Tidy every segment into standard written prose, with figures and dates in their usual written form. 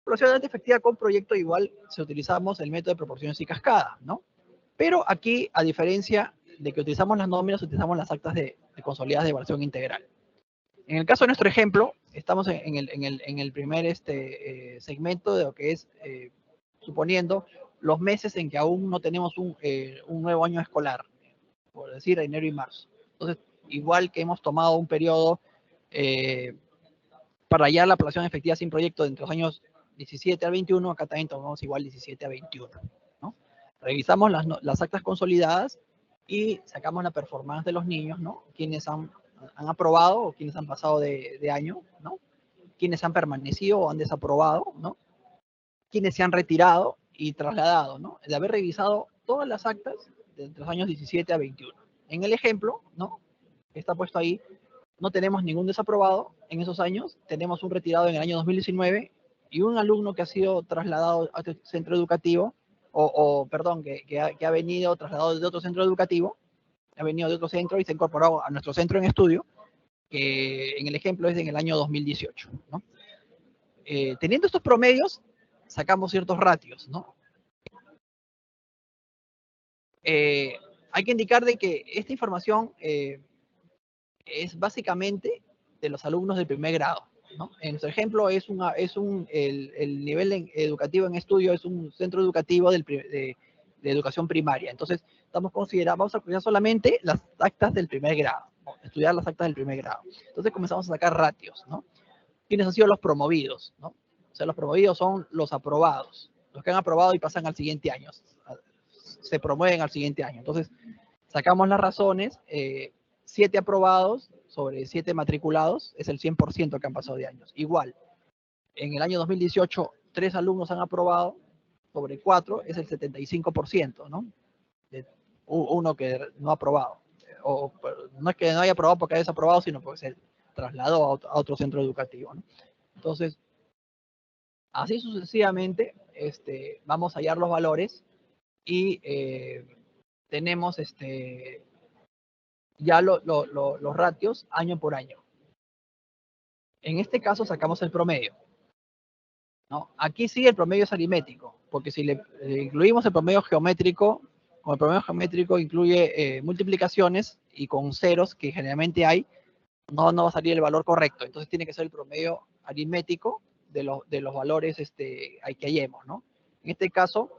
Población efectiva con proyecto igual si utilizamos el método de proporciones y cascada, ¿no? Pero aquí, a diferencia de que utilizamos las nóminas, utilizamos las actas de consolidadas de evaluación integral. En el caso de nuestro ejemplo, estamos en el primer segmento de lo que es, suponiendo, los meses en que aún no tenemos un nuevo año escolar, por decir enero y marzo. Entonces, igual que hemos tomado un periodo para hallar la población efectiva sin proyecto entre los años 17 al 21, acá también tomamos igual 17 a 21. ¿no? Revisamos las actas consolidadas y sacamos la performance de los niños, ¿no? Quienes han aprobado o quienes han pasado de año, ¿no? Quienes han permanecido o han desaprobado, ¿no? Quienes se han retirado y trasladado, ¿no? De haber revisado todas las actas de entre los años 17 a 21. En el ejemplo, ¿no? Que está puesto ahí, no tenemos ningún desaprobado en esos años, tenemos un retirado en el año 2019 y un alumno que ha sido trasladado a este centro educativo, perdón, que ha venido trasladado de otro centro educativo, ha venido de otro centro y se ha incorporado a nuestro centro en estudio, que en el ejemplo es en el año 2018. ¿no? Teniendo estos promedios, sacamos ciertos ratios. ¿no? Hay que indicar de que esta información es básicamente de los alumnos del primer grado. ¿no? En nuestro ejemplo, el nivel educativo en estudio es un centro educativo de educación primaria. Entonces, vamos a estudiar solamente las actas del primer grado, ¿no? Estudiar las actas del primer grado. Entonces, comenzamos a sacar ratios. ¿no? ¿Quiénes han sido los promovidos? ¿no? O sea, los promovidos son los aprobados, los que han aprobado y pasan al siguiente año. Se promueven al siguiente año. Entonces, sacamos las razones. 7 aprobados sobre 7 matriculados es el 100% que han pasado de años. Igual, en el año 2018, 3 alumnos han aprobado sobre 4 es el 75%, ¿no? Uno que no ha aprobado. O no es que no haya aprobado porque haya desaprobado, sino porque se trasladó a otro centro educativo, ¿no? Entonces, así sucesivamente, vamos a hallar los valores y tenemos ya los ratios año por año. En este caso sacamos el promedio. ¿no? Aquí sí el promedio es aritmético, porque si le incluimos el promedio geométrico, como el promedio geométrico incluye multiplicaciones y con ceros que generalmente hay, no va a salir el valor correcto. Entonces tiene que ser el promedio aritmético de los valores que hallemos. ¿no? En este caso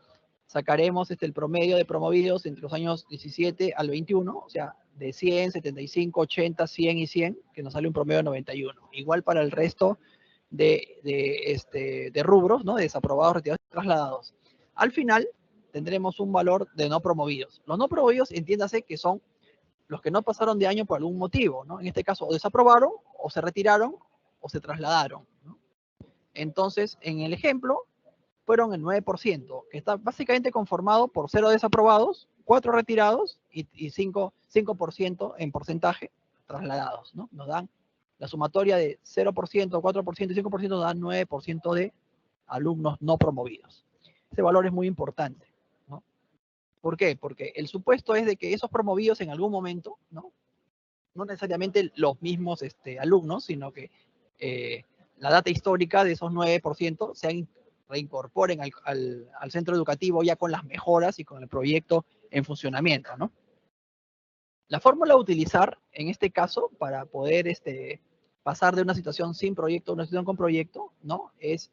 sacaremos el promedio de promovidos entre los años 17 al 21, o sea, de 100, 75, 80, 100 y 100, que nos sale un promedio de 91. Igual para el resto de rubros, ¿no? De desaprobados, retirados y trasladados. Al final tendremos un valor de no promovidos. Los no promovidos, entiéndase que son los que no pasaron de año por algún motivo, ¿no? En este caso, o desaprobaron, o se retiraron, o se trasladaron. ¿no? Entonces, en el ejemplo, fueron el 9%, que está básicamente conformado por 0 desaprobados, 4 retirados y 5% en porcentaje trasladados. ¿no? Nos dan la sumatoria de 0%, 4% y 5% nos dan 9% de alumnos no promovidos. Ese valor es muy importante. ¿no? ¿Por qué? Porque el supuesto es de que esos promovidos en algún momento, no necesariamente los mismos alumnos, sino que la data histórica de esos 9% se reincorporen al centro educativo ya con las mejoras y con el proyecto en funcionamiento. ¿no? La fórmula a utilizar en este caso para poder pasar de una situación sin proyecto a una situación con proyecto, ¿no? Es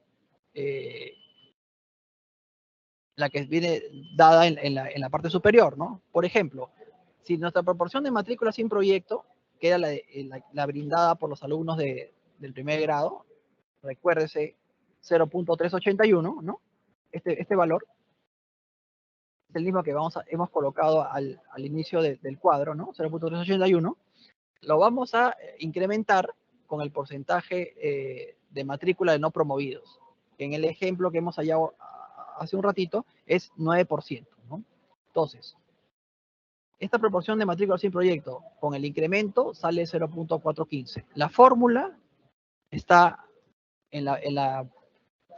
la que viene dada en la parte superior. ¿no? Por ejemplo, si nuestra proporción de matrícula sin proyecto, que era la brindada por los alumnos del primer grado, recuérdese 0.381, ¿no? Este valor es el mismo que hemos colocado al inicio del cuadro, ¿no? 0.381. Lo vamos a incrementar con el porcentaje de matrícula de no promovidos. Que en el ejemplo que hemos hallado hace un ratito es 9%. ¿no? Entonces, esta proporción de matrícula sin proyecto con el incremento sale 0.415. La fórmula está en la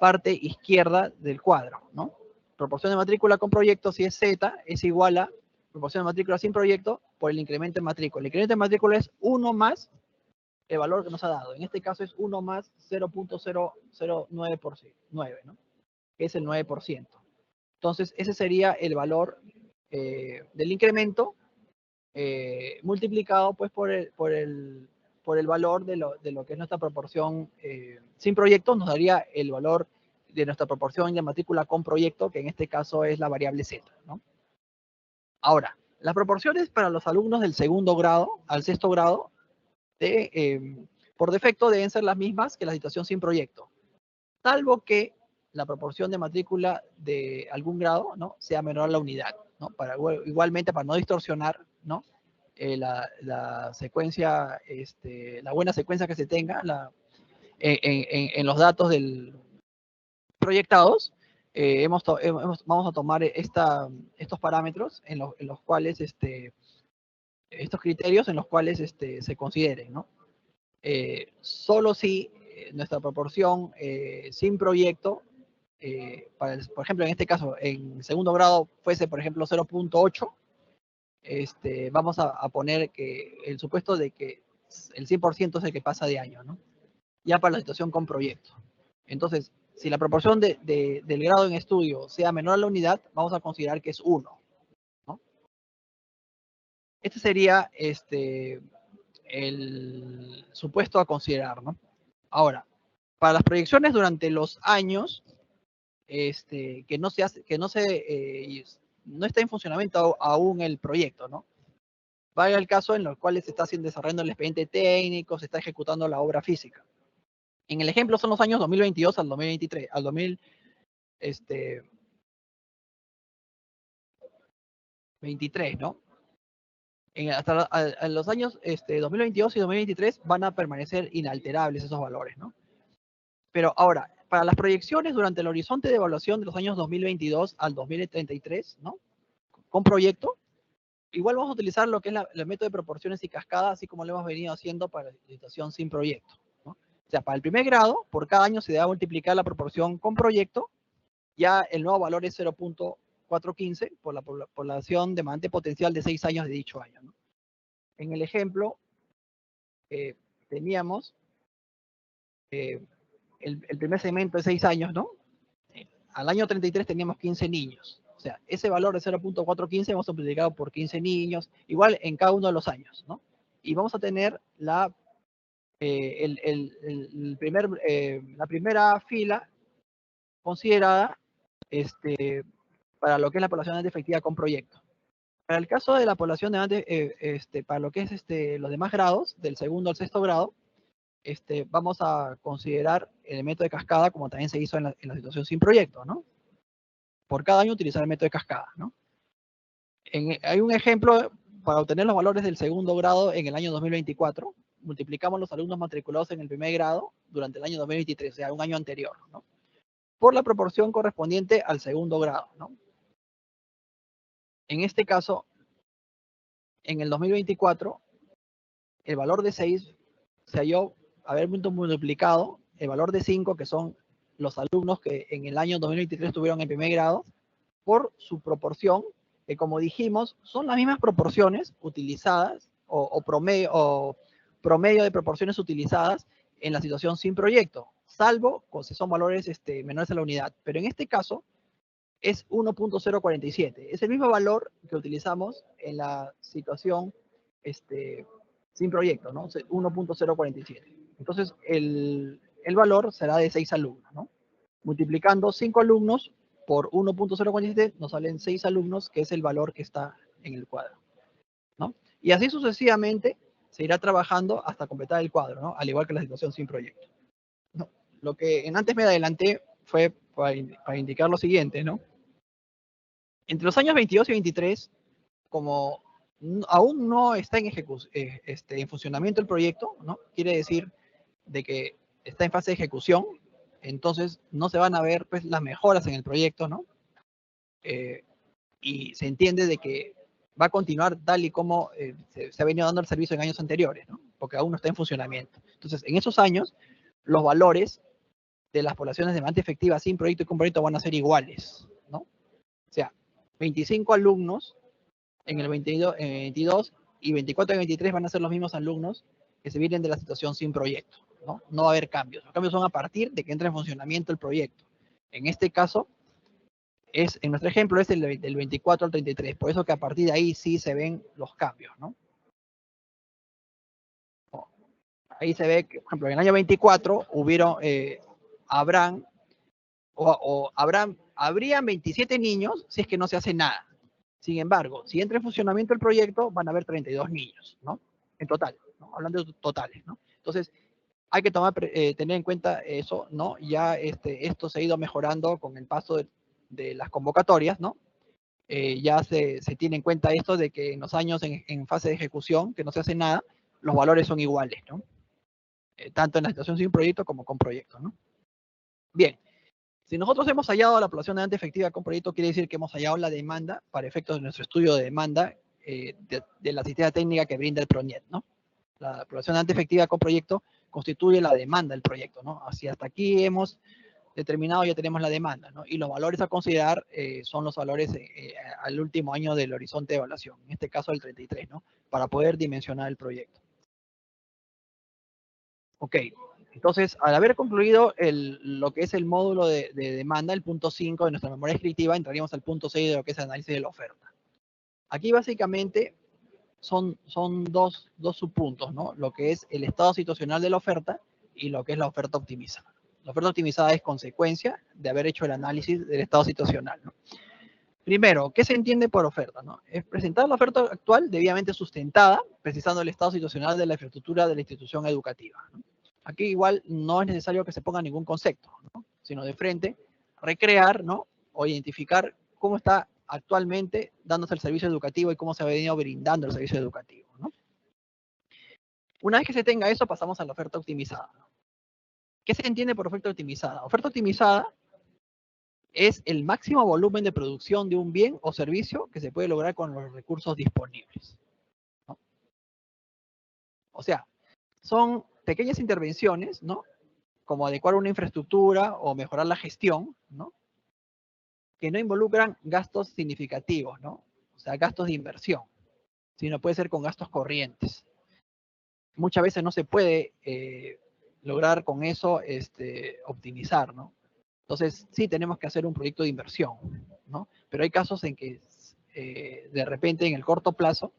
parte izquierda del cuadro, ¿no? Proporción de matrícula con proyecto, si es Z, es igual a proporción de matrícula sin proyecto por el incremento de matrícula. El incremento de matrícula es 1 más el valor que nos ha dado. En este caso es 1 más 0.009%, ¿no? Que es el 9%. Entonces, ese sería el valor del incremento multiplicado pues por el valor de lo que es nuestra proporción sin proyecto, nos daría el valor de nuestra proporción de matrícula con proyecto, que en este caso es la variable Z, ¿no? Ahora, las proporciones para los alumnos del segundo grado al sexto grado, por defecto deben ser las mismas que la situación sin proyecto, salvo que la proporción de matrícula de algún grado, ¿no?, sea menor a la unidad, ¿no? Igualmente, para no distorsionar, ¿no?, la secuencia, la buena secuencia que se tenga en los datos proyectados, vamos a tomar estos parámetros en los cuales, estos criterios en los cuales se consideren, ¿no? Solo si nuestra proporción sin proyecto, por ejemplo, en este caso, en segundo grado fuese, por ejemplo, 0.8, vamos a poner que el supuesto de que el 100% es el que pasa de año, ¿no? Ya para la situación con proyecto. Entonces, si la proporción del grado en estudio sea menor a la unidad, vamos a considerar que es 1, ¿no? Este sería el supuesto a considerar, ¿no? Ahora, para las proyecciones durante los años, que no está en funcionamiento aún el proyecto, ¿no? Vaya el caso en los cuales se está desarrollando el expediente técnico, se está ejecutando la obra física. En el ejemplo son los años 2022 al 2023, al 2023, ¿no? Hasta los años 2022 y 2023 van a permanecer inalterables esos valores, ¿no? Pero ahora, para las proyecciones durante el horizonte de evaluación de los años 2022 al 2033, ¿no?, con proyecto, igual vamos a utilizar lo que es el método de proporciones y cascada, así como lo hemos venido haciendo para la situación sin proyecto, ¿no? O sea, para el primer grado, por cada año se debe multiplicar la proporción con proyecto, ya el nuevo valor es 0.415 por la población demandante potencial de 6 años de dicho año, ¿no? En el ejemplo, teníamos el primer segmento de 6 años, ¿no? Al año 33 teníamos 15 niños. O sea, ese valor de 0.415 hemos multiplicado por 15 niños, igual en cada uno de los años, ¿no? Y vamos a tener la primera fila considerada para lo que es la población de efectiva con proyecto. Para el caso de la población de para lo que es los demás grados, del segundo al sexto grado, vamos a considerar el método de cascada, como también se hizo en la situación sin proyecto, ¿no? Por cada año utilizar el método de cascada, ¿no? Hay un ejemplo para obtener los valores del segundo grado en el año 2024. Multiplicamos los alumnos matriculados en el primer grado durante el año 2023, o sea, un año anterior, ¿no?, por la proporción correspondiente al segundo grado, ¿no? En este caso, en el 2024, el valor de 6 se halló haber multiplicado el valor de 5, que son los alumnos que en el año 2023 tuvieron el primer grado, por su proporción, que como dijimos, son las mismas proporciones utilizadas o promedio de proporciones utilizadas en la situación sin proyecto, salvo si son valores menores a la unidad. Pero en este caso es 1.047. Es el mismo valor que utilizamos en la situación sin proyecto, ¿no? 1.047. Entonces, el valor será de 6 alumnos, ¿no? Multiplicando 5 alumnos por 1.047 nos salen 6 alumnos, que es el valor que está en el cuadro, ¿no? Y así sucesivamente se irá trabajando hasta completar el cuadro, ¿no?, al igual que la situación sin proyecto, ¿no? Lo que antes me adelanté fue para indicar lo siguiente, ¿no? Entre los años 22 y 23, como aún no está en funcionamiento el proyecto, ¿no?, quiere decir de que está en fase de ejecución, entonces no se van a ver pues las mejoras en el proyecto, ¿no? Y se entiende de que va a continuar tal y como se ha venido dando el servicio en años anteriores, ¿no?, porque aún no está en funcionamiento. Entonces, en esos años, los valores de las poblaciones de demanda efectiva sin proyecto y con proyecto van a ser iguales, ¿no? O sea, 25 alumnos en el 22 y 24 y 23 van a ser los mismos alumnos que se vienen de la situación sin proyecto, ¿no? No va a haber cambios. Los cambios son a partir de que entre en funcionamiento el proyecto. En este caso, en nuestro ejemplo es del 24 al 33. Por eso que a partir de ahí sí se ven los cambios, ¿no? Ahí se ve que, por ejemplo, en el año 24 habrían 27 niños si es que no se hace nada. Sin embargo, si entra en funcionamiento el proyecto, van a haber 32 niños, ¿no? En total, ¿no? Hablando de totales, ¿no? Entonces, hay que tener en cuenta eso, ¿no? Ya esto se ha ido mejorando con el paso de las convocatorias, ¿no? Ya se tiene en cuenta esto de que en los años en fase de ejecución, que no se hace nada, los valores son iguales, ¿no? Tanto en la situación sin proyecto como con proyecto, ¿no? Bien, si nosotros hemos hallado la población demandante efectiva con proyecto, quiere decir que hemos hallado la demanda para efectos de nuestro estudio de demanda de la asistencia técnica que brinda el PRONIET, ¿no? La población demandante efectiva con proyecto constituye la demanda del proyecto, ¿no? Así hasta aquí hemos determinado, ya tenemos la demanda, ¿no? Y los valores a considerar son los valores al último año del horizonte de evaluación, en este caso el 33, ¿no? Para poder dimensionar el proyecto. Ok, entonces, al haber concluido lo que es el módulo de demanda, el punto 5 de nuestra memoria descriptiva, entraríamos al punto 6 de lo que es el análisis de la oferta. Aquí básicamente son dos subpuntos, ¿no? Lo que es el estado situacional de la oferta y lo que es la oferta optimizada. La oferta optimizada es consecuencia de haber hecho el análisis del estado situacional, ¿no? Primero, ¿qué se entiende por oferta, ¿no? Es presentar la oferta actual debidamente sustentada, precisando el estado situacional de la infraestructura de la institución educativa, ¿no? Aquí igual no es necesario que se ponga ningún concepto, ¿no? Sino de frente, recrear, ¿no? O identificar cómo está actualmente dándose el servicio educativo y cómo se ha venido brindando el servicio educativo, ¿no? Una vez que se tenga eso, pasamos a la oferta optimizada, ¿no? ¿Qué se entiende por oferta optimizada? Oferta optimizada es el máximo volumen de producción de un bien o servicio que se puede lograr con los recursos disponibles, ¿no? O sea, son pequeñas intervenciones, ¿no? Como adecuar una infraestructura o mejorar la gestión, ¿no? Que no involucran gastos significativos, ¿no? O sea, gastos de inversión, sino puede ser con gastos corrientes. Muchas veces no se puede lograr con eso optimizar, ¿no? Entonces, sí tenemos que hacer un proyecto de inversión, ¿no? Pero hay casos en que de repente en el corto plazo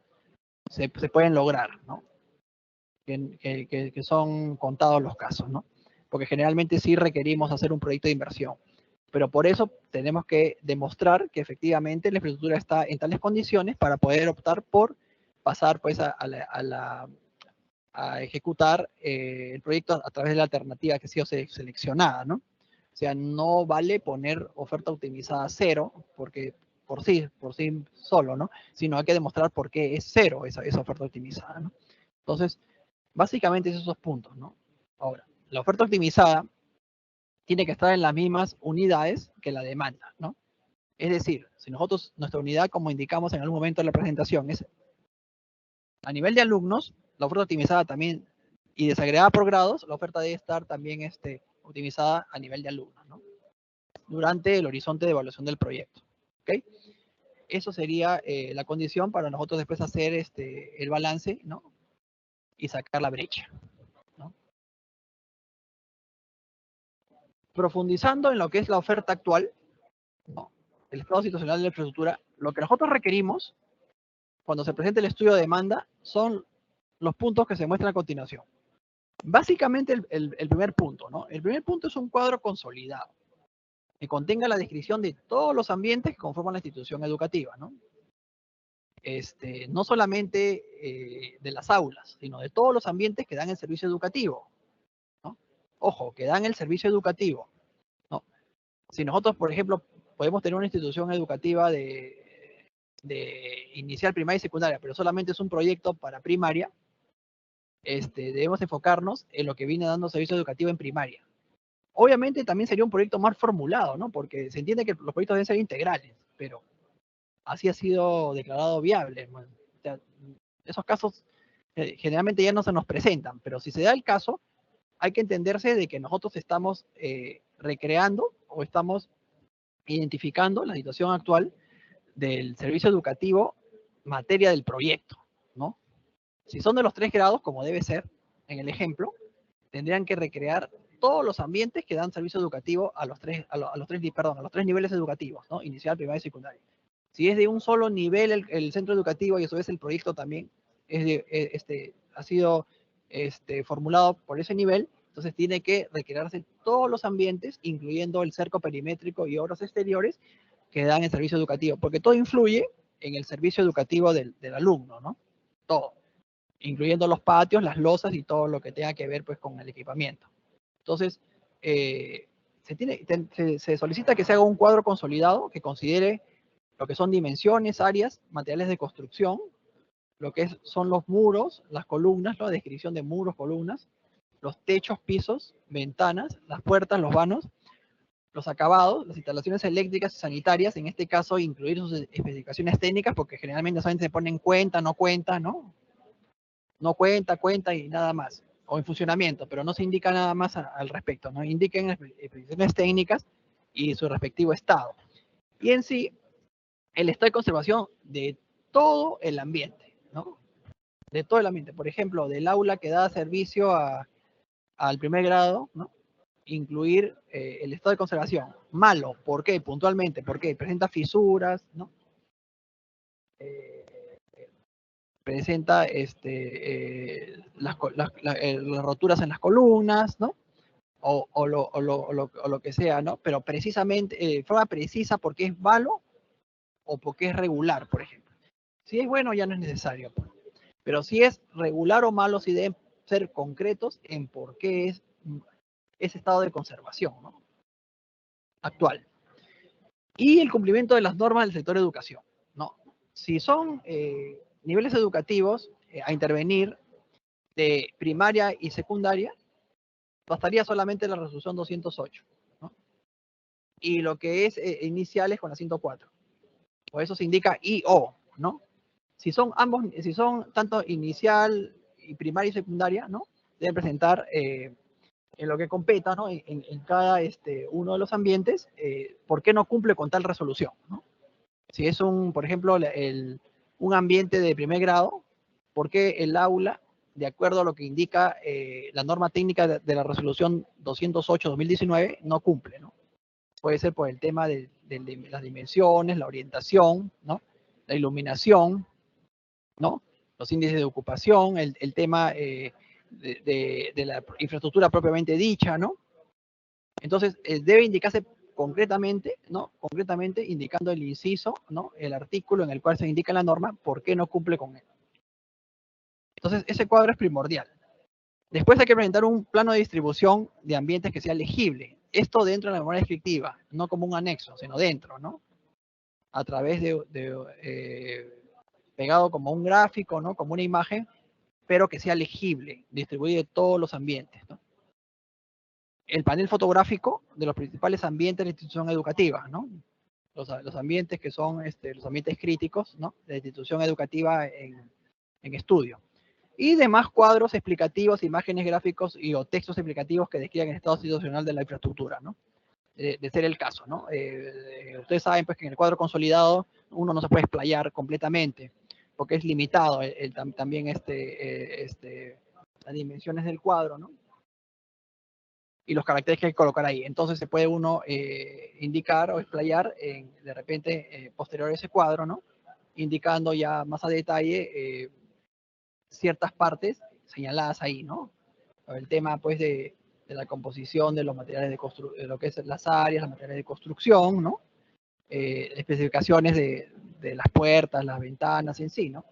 se pueden lograr, ¿no? Que son contados los casos, ¿no? Porque generalmente sí requerimos hacer un proyecto de inversión. Pero por eso tenemos que demostrar que efectivamente la infraestructura está en tales condiciones para poder optar por pasar pues a ejecutar el proyecto a través de la alternativa que ha sido seleccionada, ¿no? O sea, no vale poner oferta optimizada 0 porque por sí solo, ¿no? Sino hay que demostrar por qué es 0 esa oferta optimizada, ¿no? Entonces, básicamente esos dos puntos, ¿no? Ahora, la oferta optimizada tiene que estar en las mismas unidades que la demanda, ¿no? Es decir, si nosotros, nuestra unidad, como indicamos en algún momento de la presentación, es a nivel de alumnos, la oferta optimizada también, y desagregada por grados, la oferta debe estar también optimizada a nivel de alumnos, ¿no? Durante el horizonte de evaluación del proyecto, ¿ok? Eso sería la condición para nosotros después hacer el balance, ¿no? Y sacar la brecha, ¿no? Profundizando en lo que es la oferta actual, ¿no? El estado situacional de la infraestructura, lo que nosotros requerimos cuando se presente el estudio de demanda son los puntos que se muestran a continuación. Básicamente el primer punto, ¿no? El primer punto es un cuadro consolidado que contenga la descripción de todos los ambientes que conforman la institución educativa, ¿no? No solamente de las aulas, sino de todos los ambientes que dan el servicio educativo, ¿no? Ojo, que dan el servicio educativo, ¿no? Si nosotros, por ejemplo, podemos tener una institución educativa de inicial, primaria y secundaria, pero solamente es un proyecto para primaria, debemos enfocarnos en lo que viene dando servicio educativo en primaria. Obviamente también sería un proyecto más formulado, ¿no? Porque se entiende que los proyectos deben ser integrales, pero así ha sido declarado viable. O sea, esos casos generalmente ya no se nos presentan, pero si se da el caso, hay que entenderse de que nosotros estamos recreando o estamos identificando la situación actual del servicio educativo materia del proyecto, ¿no? Si son de los 3 grados, como debe ser, en el ejemplo, tendrían que recrear todos los ambientes que dan servicio educativo a los tres niveles educativos, ¿no? Inicial, primaria y secundaria. Si es de un solo nivel el centro educativo y a su vez el proyecto también ha sido formulado por ese nivel, entonces tiene que recrearse todos los ambientes, incluyendo el cerco perimétrico y obras exteriores que dan el servicio educativo, porque todo influye en el servicio educativo del alumno, ¿no? Todo, incluyendo los patios, las losas y todo lo que tenga que ver pues con el equipamiento. Entonces, se solicita que se haga un cuadro consolidado que considere lo que son dimensiones, áreas, materiales de construcción, lo que son los muros, las columnas, la descripción de muros, columnas, los techos, pisos, ventanas, las puertas, los vanos, los acabados, las instalaciones eléctricas y sanitarias, en este caso incluir sus especificaciones técnicas, porque generalmente solamente se ponen cuenta, no cuenta, ¿no? No cuenta, cuenta y nada más. O en funcionamiento, pero no se indica nada más al respecto, ¿no? Indiquen especificaciones técnicas y su respectivo estado. Y en sí, el estado de conservación de todo el ambiente, ¿no? De todo el ambiente. Por ejemplo, del aula que da servicio al primer grado, ¿no? Incluir el estado de conservación. Malo, ¿por qué? Puntualmente, ¿por qué? Presenta fisuras, ¿no? Presenta las roturas en las columnas, ¿no? O lo que sea, ¿no? Pero precisamente, de forma precisa, porque es malo o porque es regular, por ejemplo. Si es bueno, ya no es necesario. Pero si es regular o malo, sí deben ser concretos en por qué es ese estado de conservación, ¿no? Actual. Y el cumplimiento de las normas del sector educación, ¿no? Si son niveles educativos a intervenir de primaria y secundaria, bastaría solamente la resolución 208, ¿no? Y lo que es iniciales con la 104. Por eso se indica IO, ¿no? Si son tanto inicial y primaria y secundaria, ¿no? Deben presentar en lo que competa, ¿no? En cada uno de los ambientes, ¿por qué no cumple con tal resolución, ¿no? Si es por ejemplo, un ambiente de primer grado, ¿por qué el aula, de acuerdo a lo que indica la norma técnica de la resolución 208-2019, no cumple, ¿no? Puede ser por el tema de las dimensiones, la orientación, ¿no? La iluminación, ¿no? Los índices de ocupación, el tema de la infraestructura propiamente dicha, ¿no? Entonces, debe indicarse concretamente, ¿no? Concretamente indicando el inciso, ¿no? El artículo en el cual se indica la norma, por qué no cumple con él. Entonces, ese cuadro es primordial. Después hay que presentar un plano de distribución de ambientes que sea legible. Esto dentro de la memoria descriptiva, no como un anexo, sino dentro, ¿no? A través pegado como un gráfico, ¿no? Como una imagen, pero que sea legible, distribuido de todos los ambientes, ¿no? El panel fotográfico de los principales ambientes de la institución educativa, ¿no? Los ambientes que son los ambientes críticos, ¿no? De la institución educativa en estudio. Y demás cuadros explicativos, imágenes gráficos o textos explicativos que describan el estado situacional de la infraestructura, ¿no? De ser el caso, ¿no? Ustedes saben pues que en el cuadro consolidado uno no se puede explayar completamente, porque es limitado también las dimensiones del cuadro, ¿no? Y los caracteres que hay que colocar ahí. Entonces se puede uno indicar o explayar de repente posterior a ese cuadro, ¿no? Indicando ya más a detalle ciertas partes señaladas ahí, ¿no? El tema pues de la composición de los materiales de lo que es las áreas, los materiales de construcción, ¿no? Especificaciones de las puertas, las ventanas en sí, ¿no?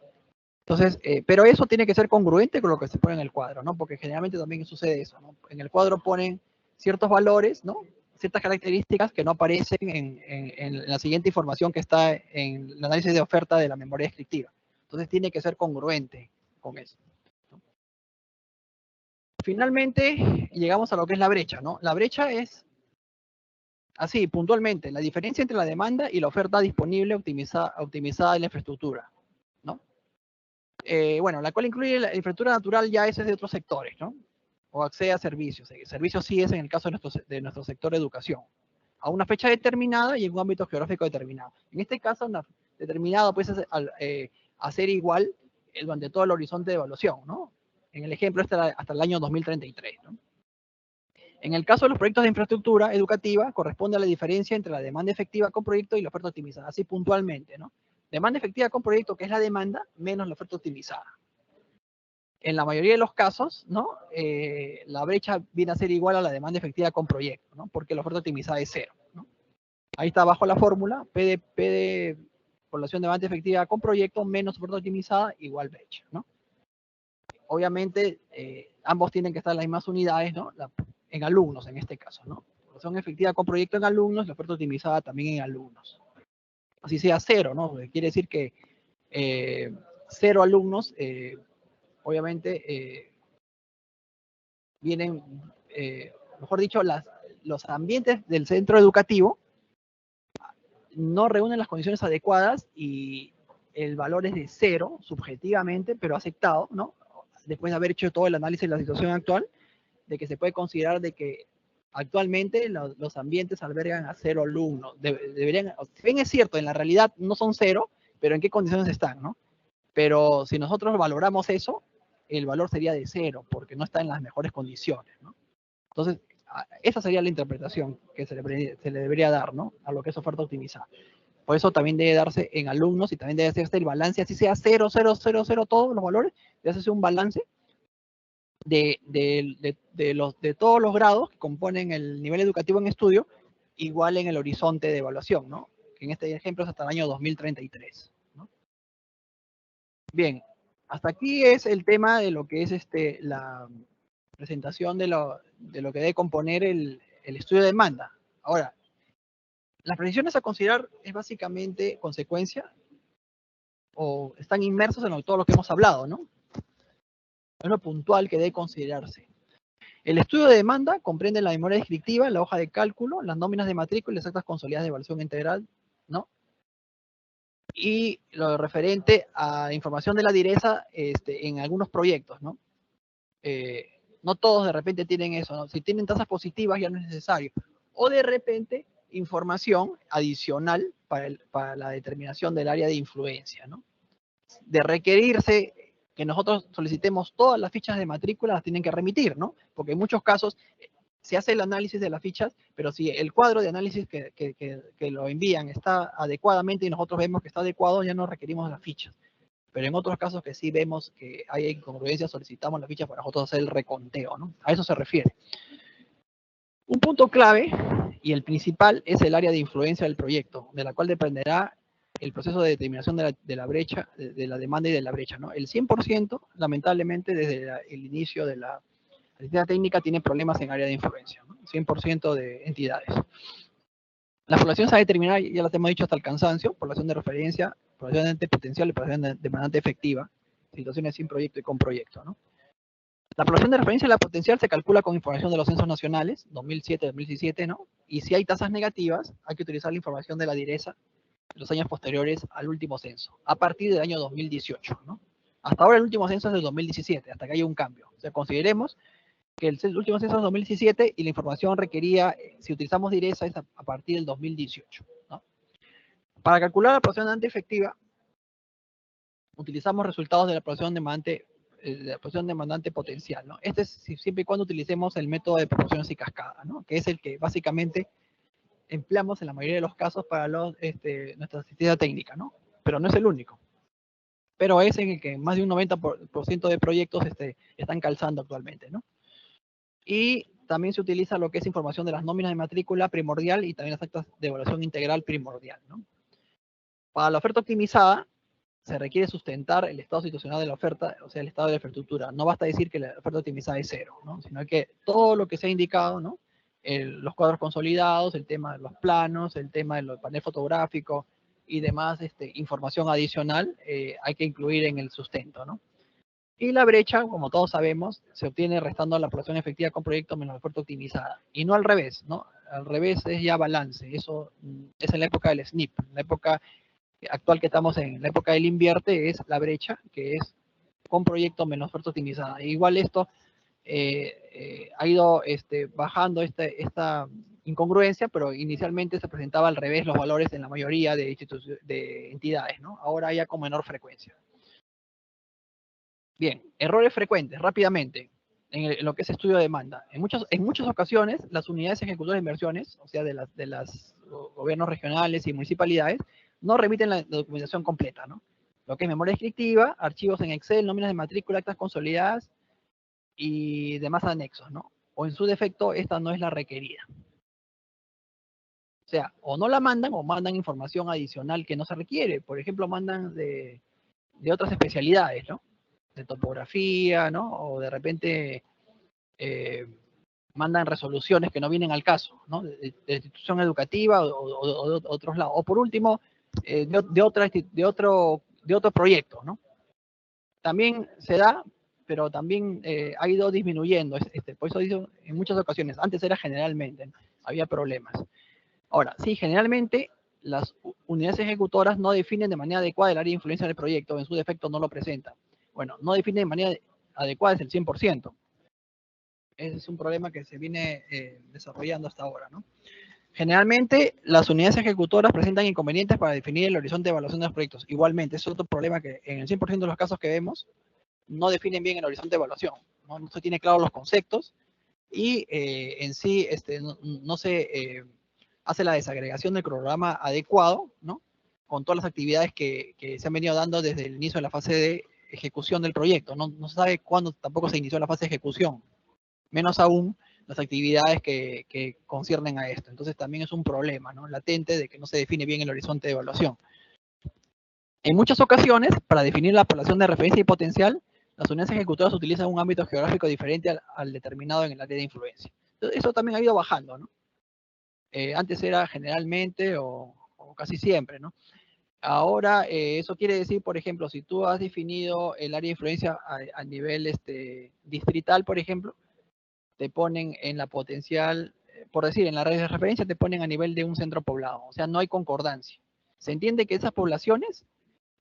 Entonces, pero eso tiene que ser congruente con lo que se pone en el cuadro, ¿no? Porque generalmente también sucede eso, ¿no? En el cuadro ponen ciertos valores, ¿no? Ciertas características que no aparecen en la siguiente información que está en el análisis de oferta de la memoria descriptiva. Entonces tiene que ser congruente con eso, ¿no? Finalmente, llegamos a lo que es la brecha, ¿no? La brecha es, así, puntualmente, la diferencia entre la demanda y la oferta disponible optimizada en la infraestructura, ¿no? Bueno, la cual incluye la infraestructura natural, ya ese es de otros sectores, ¿no? O accede a servicios. Servicios sí es en el caso de nuestro sector de educación. A una fecha determinada y en un ámbito geográfico determinado. En este caso, determinado puede hacer igual durante todo el horizonte de evaluación, ¿no? En el ejemplo, hasta el año 2033, ¿no? En el caso de los proyectos de infraestructura educativa, corresponde a la diferencia entre la demanda efectiva con proyecto y la oferta optimizada, así puntualmente, ¿no? Demanda efectiva con proyecto, que es la demanda, menos la oferta optimizada. En la mayoría de los casos, ¿no? La brecha viene a ser igual a la demanda efectiva con proyecto, ¿no? Porque la oferta optimizada es 0, ¿no? Ahí está abajo la fórmula, P de población de demanda efectiva con proyecto menos oferta optimizada igual brecha, ¿no? Obviamente, ambos tienen que estar en las mismas unidades, ¿no? En alumnos, en este caso, ¿no? Población efectiva con proyecto en alumnos, la oferta optimizada también en alumnos. Así sea 0, ¿no? Quiere decir que 0 alumnos, obviamente, vienen, mejor dicho, los ambientes del centro educativo no reúnen las condiciones adecuadas y el valor es de 0, subjetivamente, pero aceptado, ¿no? Después de haber hecho todo el análisis de la situación actual, de que se puede considerar de que actualmente los ambientes albergan a 0 alumnos. Deberían, si bien es cierto, en la realidad no son 0, pero ¿en qué condiciones están, no? Pero si nosotros valoramos eso, el valor sería de 0, porque no está en las mejores condiciones, ¿no? Entonces, esa sería la interpretación que se le debería dar, ¿no? A lo que es oferta optimizada. Por eso también debe darse en alumnos y también debe hacerse el balance, así sea 0, 0, 0, 0, todos los valores, debe hacerse un balance de todos los grados que componen el nivel educativo en estudio, igual en el horizonte de evaluación, ¿no? Que en este ejemplo es hasta el año 2033, ¿no? Bien, hasta aquí es el tema de lo que es la presentación de lo que debe componer el estudio de demanda. Ahora, las previsiones a considerar es básicamente consecuencia o están inmersos en todo lo que hemos hablado, ¿no? Es lo puntual que debe considerarse. El estudio de demanda comprende la memoria descriptiva, la hoja de cálculo, las nóminas de matrícula y las actas consolidadas de evaluación integral, ¿no? Y lo referente a información de la direza en algunos proyectos, ¿no? No todos de repente tienen eso, ¿no? Si tienen tasas positivas ya no es necesario. O de repente información adicional para la determinación del área de influencia, ¿no? De requerirse que nosotros solicitemos todas las fichas de matrícula, las tienen que remitir, ¿no? Porque en muchos casos se hace el análisis de las fichas, pero si el cuadro de análisis que lo envían está adecuadamente y nosotros vemos que está adecuado, ya no requerimos las fichas. Pero en otros casos que sí vemos que hay incongruencias, solicitamos las fichas para nosotros hacer el reconteo, ¿no? A eso se refiere. Un punto clave y el principal es el área de influencia del proyecto, de la cual dependerá el proceso de determinación de la brecha, de la demanda y de la brecha, ¿no? El 100%, lamentablemente, desde el inicio de la asistencia técnica tiene problemas en área de influencia, ¿no? 100% de entidades. La población se va a determinar, ya lo hemos dicho hasta el cansancio, población de referencia, población de potencial y población demandante efectiva, situaciones sin proyecto y con proyecto, ¿no? La población de referencia y la potencial se calcula con información de los censos nacionales, 2007-2017, ¿no? Y si hay tasas negativas, hay que utilizar la información de la direza de los años posteriores al último censo, a partir del año 2018, ¿no? Hasta ahora el último censo es del 2017, hasta que haya un cambio. O sea, consideremos que el último censo es 2017 y la información requería, si utilizamos direza, es a partir del 2018, ¿no? Para calcular la población demandante efectiva, utilizamos resultados de la población demandante potencial, ¿no? Este es siempre y cuando utilicemos el método de proporciones y cascada, ¿no? Que es el que básicamente empleamos en la mayoría de los casos para nuestra asistencia técnica, ¿no? Pero no es el único. Pero es en el que más de un 90% de proyectos están calzando actualmente, ¿no? Y también se utiliza lo que es información de las nóminas de matrícula primordial y también las actas de evaluación integral primordial, ¿no? Para la oferta optimizada, se requiere sustentar el estado situacional de la oferta, o sea, el estado de la infraestructura. No basta decir que la oferta optimizada es 0, ¿no? Sino que todo lo que se ha indicado, ¿no? Los cuadros consolidados, el tema de los planos, el tema del panel fotográfico y demás información adicional hay que incluir en el sustento, ¿no? Y la brecha, como todos sabemos, se obtiene restando la población efectiva con proyecto menos la oferta optimizada. Y no al revés, ¿no? Al revés es ya balance. Eso es en la época del SNP. En la época actual que estamos en la época del invierte es la brecha, que es con proyecto menos oferta optimizada. Igual esto ha ido bajando esta incongruencia, pero inicialmente se presentaba al revés los valores en la mayoría de entidades, ¿no? Ahora ya con menor frecuencia. Bien, errores frecuentes, rápidamente, en lo que es estudio de demanda. En muchas ocasiones, las unidades ejecutoras de inversiones, o sea, de los gobiernos regionales y municipalidades, no remiten la documentación completa, ¿no? Lo que es memoria descriptiva, archivos en Excel, nóminas de matrícula, actas consolidadas y demás anexos, ¿no? O en su defecto, esta no es la requerida. O sea, o no la mandan o mandan información adicional que no se requiere. Por ejemplo, mandan de otras especialidades, ¿no? De topografía, ¿no? O de repente mandan resoluciones que no vienen al caso, ¿no? De institución educativa o de otros lados. O por último, de otro proyecto, ¿no? También se da, pero también ha ido disminuyendo. Por eso digo, en muchas ocasiones, antes era generalmente, ¿no? Había problemas. Ahora, sí, generalmente las unidades ejecutoras no definen de manera adecuada el área de influencia del proyecto, en su defecto no lo presentan. Bueno, no definen de manera adecuada es el 100%. Ese es un problema que se viene desarrollando hasta ahora, ¿no? Generalmente, las unidades ejecutoras presentan inconvenientes para definir el horizonte de evaluación de los proyectos. Igualmente, es otro problema que en el 100% de los casos que vemos, no definen bien el horizonte de evaluación, no, no se tiene claro los conceptos y en sí no se hace la desagregación del cronograma adecuado, ¿no? Con todas las actividades que se han venido dando desde el inicio de la fase de ejecución del proyecto. No, no se sabe cuándo tampoco se inició la fase de ejecución, menos aún las actividades que conciernen a esto. Entonces también es un problema, ¿no? Latente de que no se define bien el horizonte de evaluación. En muchas ocasiones, para definir la población de referencia y potencial, las unidades ejecutoras utilizan un ámbito geográfico diferente al determinado en el área de influencia. Entonces, eso también ha ido bajando, ¿no? Antes era generalmente o casi siempre, ¿no? Ahora, eso quiere decir, por ejemplo, si tú has definido el área de influencia a nivel distrital, por ejemplo, te ponen en la potencial, por decir, en la red de referencia te ponen a nivel de un centro poblado, o sea, no hay concordancia. Se entiende que esas poblaciones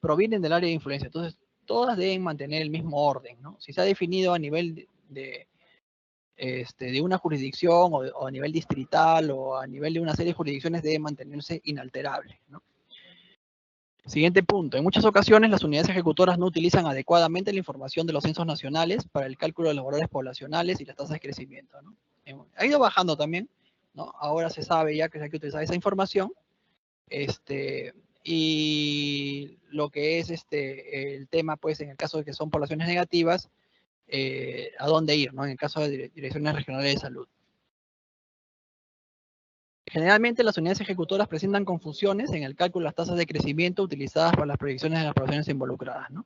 provienen del área de influencia, entonces todas deben mantener el mismo orden, ¿no? Si se ha definido a nivel de una jurisdicción o a nivel distrital o a nivel de una serie de jurisdicciones debe mantenerse inalterable, ¿no? Siguiente punto. En muchas ocasiones las unidades ejecutoras no utilizan adecuadamente la información de los censos nacionales para el cálculo de los valores poblacionales y las tasas de crecimiento, ¿no? Ha ido bajando también, ¿no? Ahora se sabe ya que hay que utilizar esa información. Y lo que es el tema, pues, en el caso de que son poblaciones negativas, a dónde ir, ¿no? En el caso de direcciones regionales de salud. Generalmente las unidades ejecutoras presentan confusiones en el cálculo de las tasas de crecimiento utilizadas para las proyecciones de las poblaciones involucradas, ¿no?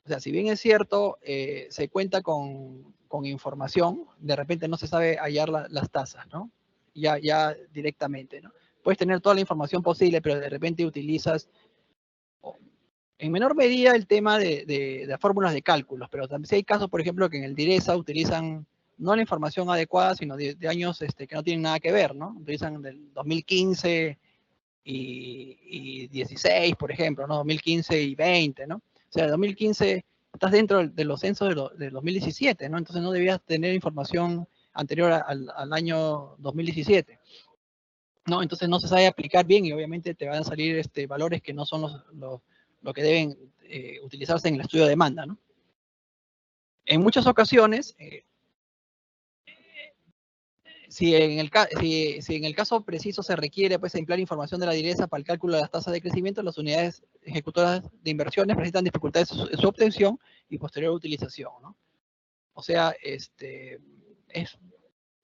O sea, si bien es cierto, se cuenta con información, de repente no se sabe hallar las tasas, ¿no? Ya directamente, ¿no? Puedes tener toda la información posible, pero de repente utilizas, en menor medida, el tema de fórmulas de cálculos, pero también si hay casos, por ejemplo, que en el DIRESA utilizan no la información adecuada, sino de años que no tienen nada que ver, ¿no? Utilizan del 2015 y 16, por ejemplo, ¿no? 2015 y 20, ¿no? O sea, 2015 estás dentro de los censos del 2017, ¿no? Entonces no debías tener información anterior al año 2017, ¿no? Entonces no se sabe aplicar bien y obviamente te van a salir valores que no son lo que deben utilizarse en el estudio de demanda, ¿no? En muchas ocasiones, si en el caso preciso se requiere pues emplear información de la DIRESA para el cálculo de las tasas de crecimiento, las unidades ejecutoras de inversiones presentan dificultades en su obtención y posterior utilización, ¿no? O sea, es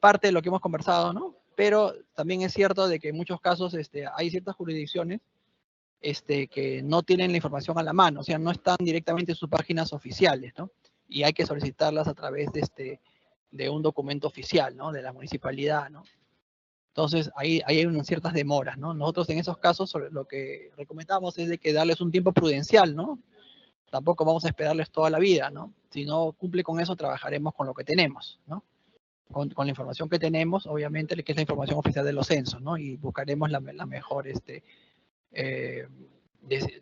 parte de lo que hemos conversado, ¿no? Pero también es cierto de que en muchos casos hay ciertas jurisdicciones que no tienen la información a la mano, o sea, no están directamente en sus páginas oficiales, ¿no? Y hay que solicitarlas a través de un documento oficial, ¿no? De la municipalidad, ¿no? Entonces, ahí hay unas ciertas demoras, ¿no? Nosotros en esos casos lo que recomendamos es de que darles un tiempo prudencial, ¿no? Tampoco vamos a esperarles toda la vida, ¿no? Si no cumple con eso, trabajaremos con lo que tenemos, ¿no? Con la información que tenemos, obviamente, que es la información oficial de los censos, ¿no? Y buscaremos la mejor,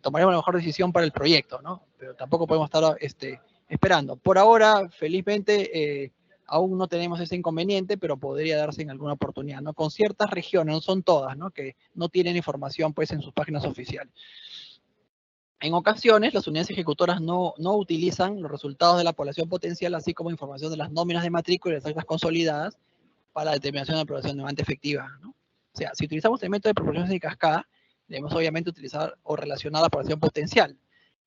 tomaremos la mejor decisión para el proyecto, ¿no? Pero tampoco podemos estar esperando. Por ahora, felizmente, aún no tenemos ese inconveniente, pero podría darse en alguna oportunidad, ¿no? Con ciertas regiones, no son todas, ¿no? Que no tienen información, pues, en sus páginas oficiales. En ocasiones, las unidades ejecutoras no utilizan los resultados de la población potencial, así como información de las nóminas de matrícula y las actas consolidadas para la determinación de la población demanda efectiva, ¿no? O sea, si utilizamos el método de proporciones de cascada, debemos obviamente utilizar o relacionar la población potencial.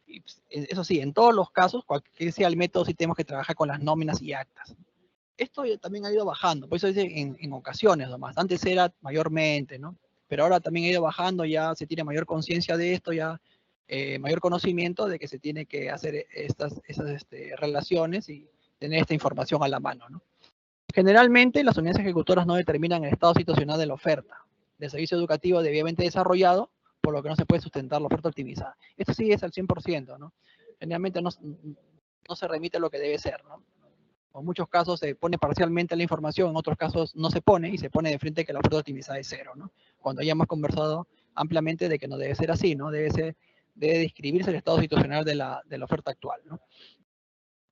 Y, pues, eso sí, en todos los casos, cualquier sea el método, sí tenemos que trabajar con las nóminas y actas. Esto también ha ido bajando, por eso dice en ocasiones nomás. Antes era mayormente, ¿no? Pero ahora también ha ido bajando, ya se tiene mayor conciencia de esto, ya mayor conocimiento de que se tiene que hacer esas relaciones y tener esta información a la mano, ¿no? Generalmente, las unidades ejecutoras no determinan el estado situacional de la oferta del servicio educativo debidamente desarrollado, por lo que no se puede sustentar la oferta optimizada. Esto sí es al 100%, ¿no? Generalmente no se remite a lo que debe ser, ¿no? En muchos casos se pone parcialmente la información, en otros casos no se pone y se pone de frente que la oferta optimizada es cero, ¿no? Cuando ya hemos conversado ampliamente de que no debe ser así, ¿no? Debe describirse el estado situacional de la oferta actual, ¿no?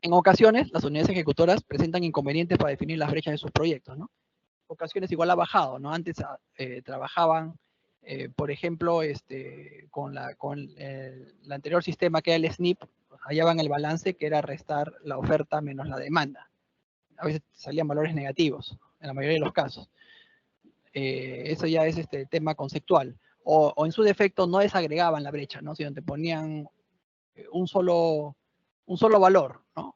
En ocasiones, las unidades ejecutoras presentan inconvenientes para definir las brechas de sus proyectos, ¿no? Ocasiones igual ha bajado, ¿no? Antes trabajaban, por ejemplo, con el anterior sistema que era el SNP, hallaban el balance que era restar la oferta menos la demanda. A veces salían valores negativos, en la mayoría de los casos. Eso ya es tema conceptual. O en su defecto no desagregaban la brecha, ¿no? Sino te ponían un solo valor, ¿no?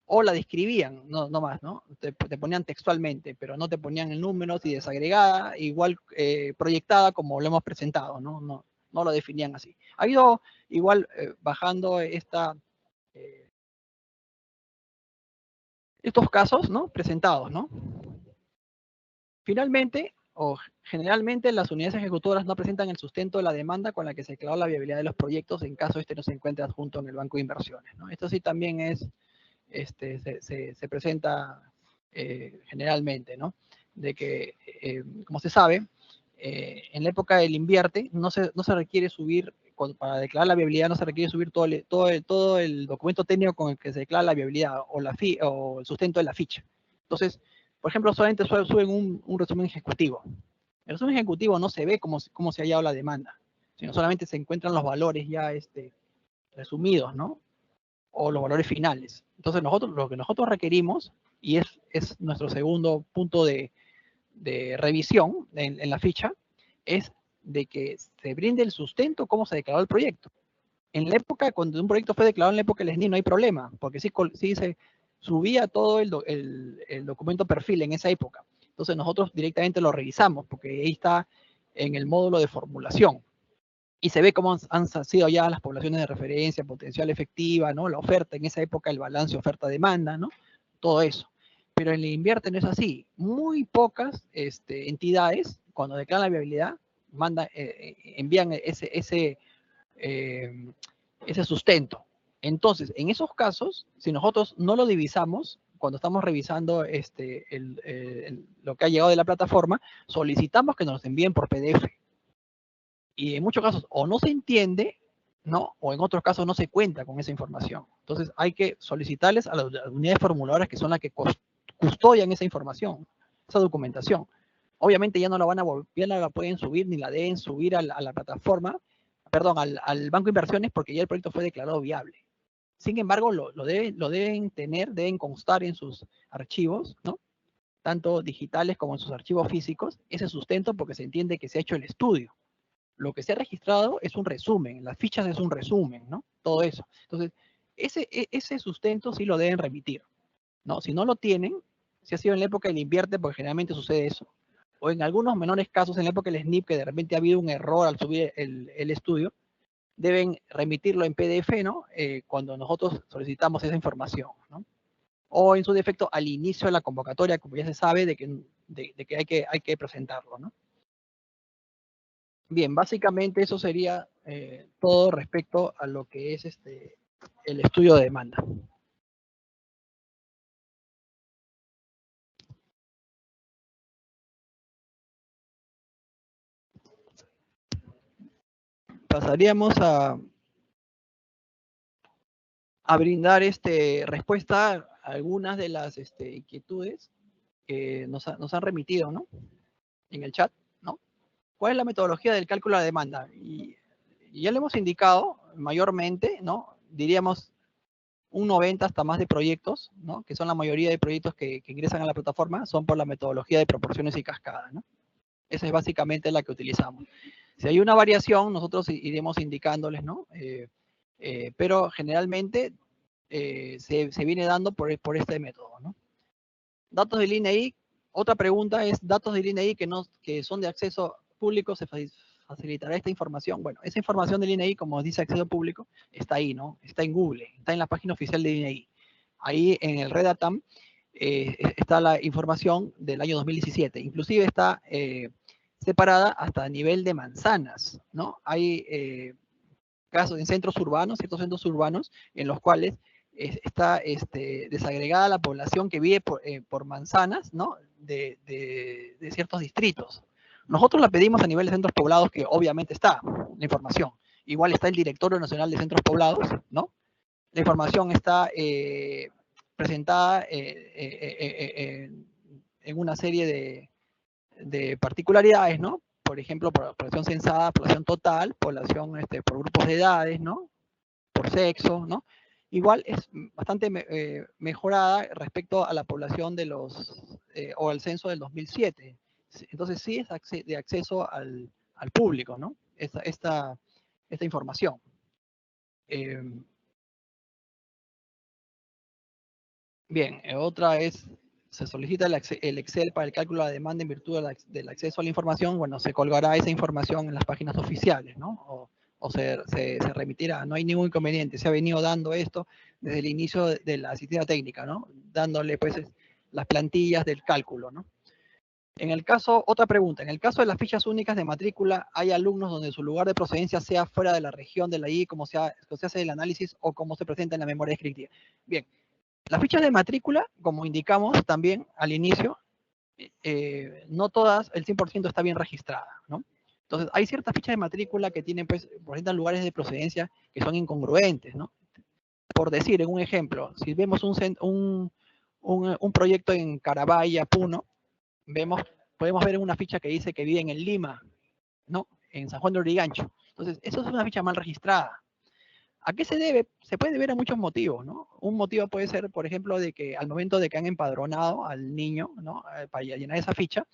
O la describían, no más, ¿no? Te ponían textualmente, pero no te ponían el número, y desagregada, igual proyectada como lo hemos presentado, ¿no? No lo definían así. Ha ido igual bajando estos casos, ¿no? Presentados, ¿no? Finalmente, o generalmente, las unidades ejecutoras no presentan el sustento de la demanda con la que se declaró la viabilidad de los proyectos en caso no se encuentre adjunto en el banco de inversiones, ¿no? Esto sí también es se presenta generalmente, ¿no? De que, como se sabe, en la época del invierte no se requiere subir, para declarar la viabilidad no se requiere subir todo el documento técnico con el que se declara la viabilidad o el sustento de la ficha. Entonces, por ejemplo, solamente suben un resumen ejecutivo. El resumen ejecutivo no se ve cómo se ha hallado la demanda, sino solamente se encuentran los valores ya resumidos, ¿no? O los valores finales. Entonces lo que nosotros requerimos, y es nuestro segundo punto de revisión en la ficha, es de que se brinde el sustento cómo se declaró el proyecto. En la época, cuando un proyecto fue declarado en la época del SNI, no hay problema, porque sí se subía todo el documento perfil en esa época. Entonces nosotros directamente lo revisamos, porque ahí está en el módulo de formulación. Y se ve cómo han sido ya las poblaciones de referencia, potencial efectiva, ¿no? La oferta, en esa época el balance oferta-demanda, ¿no? Todo eso. Pero en el invierte no es así. Muy pocas entidades, cuando declaran la viabilidad, envían ese sustento. Entonces, en esos casos, si nosotros no lo divisamos, cuando estamos revisando lo que ha llegado de la plataforma, solicitamos que nos envíen por PDF. Y en muchos casos o no se entiende, ¿no? O en otros casos no se cuenta con esa información. Entonces hay que solicitarles a las unidades formuladoras que son las que custodian esa información, esa documentación. Obviamente ya no la van a ya no la pueden subir ni la deben subir a la plataforma, perdón, al banco de inversiones porque ya el proyecto fue declarado viable. Sin embargo, lo deben tener, deben constar en sus archivos, ¿no? Tanto digitales como en sus archivos físicos, ese sustento porque se entiende que se ha hecho el estudio. Lo que se ha registrado es un resumen, las fichas es un resumen, ¿no? Todo eso. Entonces, ese sustento sí lo deben remitir, ¿no? Si no lo tienen, si ha sido en la época del invierte, porque generalmente sucede eso, o en algunos menores casos en la época del SNP, que de repente ha habido un error al subir el estudio, deben remitirlo en PDF, ¿no? Cuando nosotros solicitamos esa información, ¿no? O en su defecto al inicio de la convocatoria, como ya se sabe, de que hay que presentarlo, ¿no? Bien, básicamente eso sería todo respecto a lo que es el estudio de demanda. Pasaríamos a brindar respuesta a algunas de las inquietudes que nos han remitido, ¿no? En el chat, ¿no? ¿Cuál es la metodología del cálculo de la demanda? Y ya le hemos indicado, mayormente, ¿no? Diríamos un 90 hasta más de proyectos, ¿no? Que son la mayoría de proyectos que ingresan a la plataforma, son por la metodología de proporciones y cascada, ¿no? Esa es básicamente la que utilizamos. Si hay una variación, nosotros iremos indicándoles, ¿no? Pero generalmente se viene dando por este método, ¿no? Datos del INEI. Otra pregunta es, datos del INEI que son de acceso público, ¿se facilitará esta información? Bueno, esa información del INEI, como dice acceso público, está ahí, ¿no? Está en Google, está en la página oficial del INEI. Ahí en el Redatam está la información del año 2017. Inclusive está separada hasta a nivel de manzanas, ¿no? Hay casos en centros urbanos, ciertos centros urbanos, en los cuales está desagregada la población que vive por manzanas, ¿no? De ciertos distritos. Nosotros la pedimos a nivel de centros poblados, que obviamente está la información. Igual está el Directorio Nacional de Centros Poblados, ¿no? La información está presentada en una serie de particularidades, ¿no? Por ejemplo, por población censada, población total, población por grupos de edades, ¿no? Por sexo, ¿no? Igual es bastante mejorada respecto a la población de o al censo del 2007. Entonces sí es de acceso al público, ¿no? Esta información. Bien, otra es, se solicita el Excel para el cálculo de la demanda en virtud del acceso a la información. Bueno, se colgará esa información en las páginas oficiales, ¿no? O se remitirá. No hay ningún inconveniente. Se ha venido dando esto desde el inicio de la asistencia técnica, ¿no? Dándole, pues, las plantillas del cálculo, ¿no? En el caso, otra pregunta, en el caso de las fichas únicas de matrícula, ¿hay alumnos donde su lugar de procedencia sea fuera de la región de la I, como se hace el análisis o como se presenta en la memoria descriptiva? Bien. Las fichas de matrícula, como indicamos también al inicio, no todas, el 100% está bien registrada, ¿no? Entonces, hay ciertas fichas de matrícula que tienen, pues, presentan lugares de procedencia que son incongruentes, ¿no? Por decir, en un ejemplo, si vemos un proyecto en Carabaya, Puno, podemos ver en una ficha que dice que vive en Lima, ¿no? En San Juan de Lurigancho. Entonces, eso es una ficha mal registrada. ¿A qué se debe? Se puede deber a muchos motivos, ¿no? Un motivo puede ser, por ejemplo, de que al momento de que han empadronado al niño, ¿no? Para llenar esa ficha,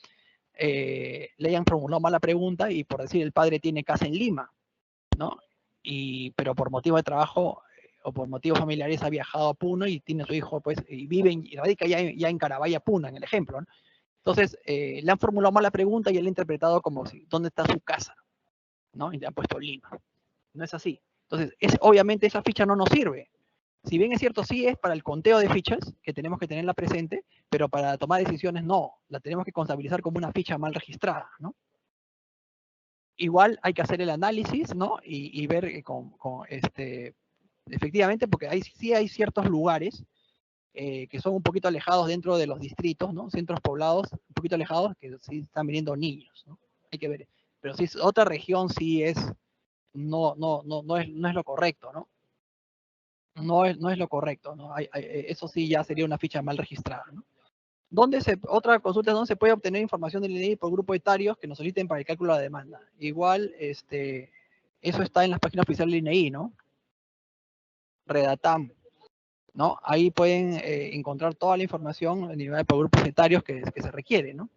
le hayan formulado mal la pregunta y por decir el padre tiene casa en Lima, ¿no? Pero por motivo de trabajo o por motivos familiares ha viajado a Puno y tiene su hijo, pues, y vive y radica ya en Carabaya, Puno, en el ejemplo, ¿no? Entonces, le han formulado mal la pregunta y él ha interpretado como si, ¿dónde está su casa? ¿No? Y le han puesto Lima. No es así. Entonces, obviamente esa ficha no nos sirve. Si bien es cierto, sí es para el conteo de fichas, que tenemos que tenerla presente, pero para tomar decisiones no, la tenemos que contabilizar como una ficha mal registrada, ¿no? Igual hay que hacer el análisis, ¿no? Y ver efectivamente, porque sí hay ciertos lugares que son un poquito alejados dentro de los distritos, ¿no? Centros poblados, un poquito alejados, que sí están viniendo niños, ¿no? Hay que ver. Pero si es otra región, sí es, no es lo correcto, ¿no? No es lo correcto, ¿no? Eso sí ya sería una ficha mal registrada, ¿no? Otra consulta es dónde se puede obtener información del INEI por grupo etarios que nos soliciten para el cálculo de la demanda. Igual, eso está en las páginas oficiales del INEI, ¿no? Redatam, ¿no? Ahí pueden encontrar toda la información a nivel por grupos etarios que se requiere, ¿no?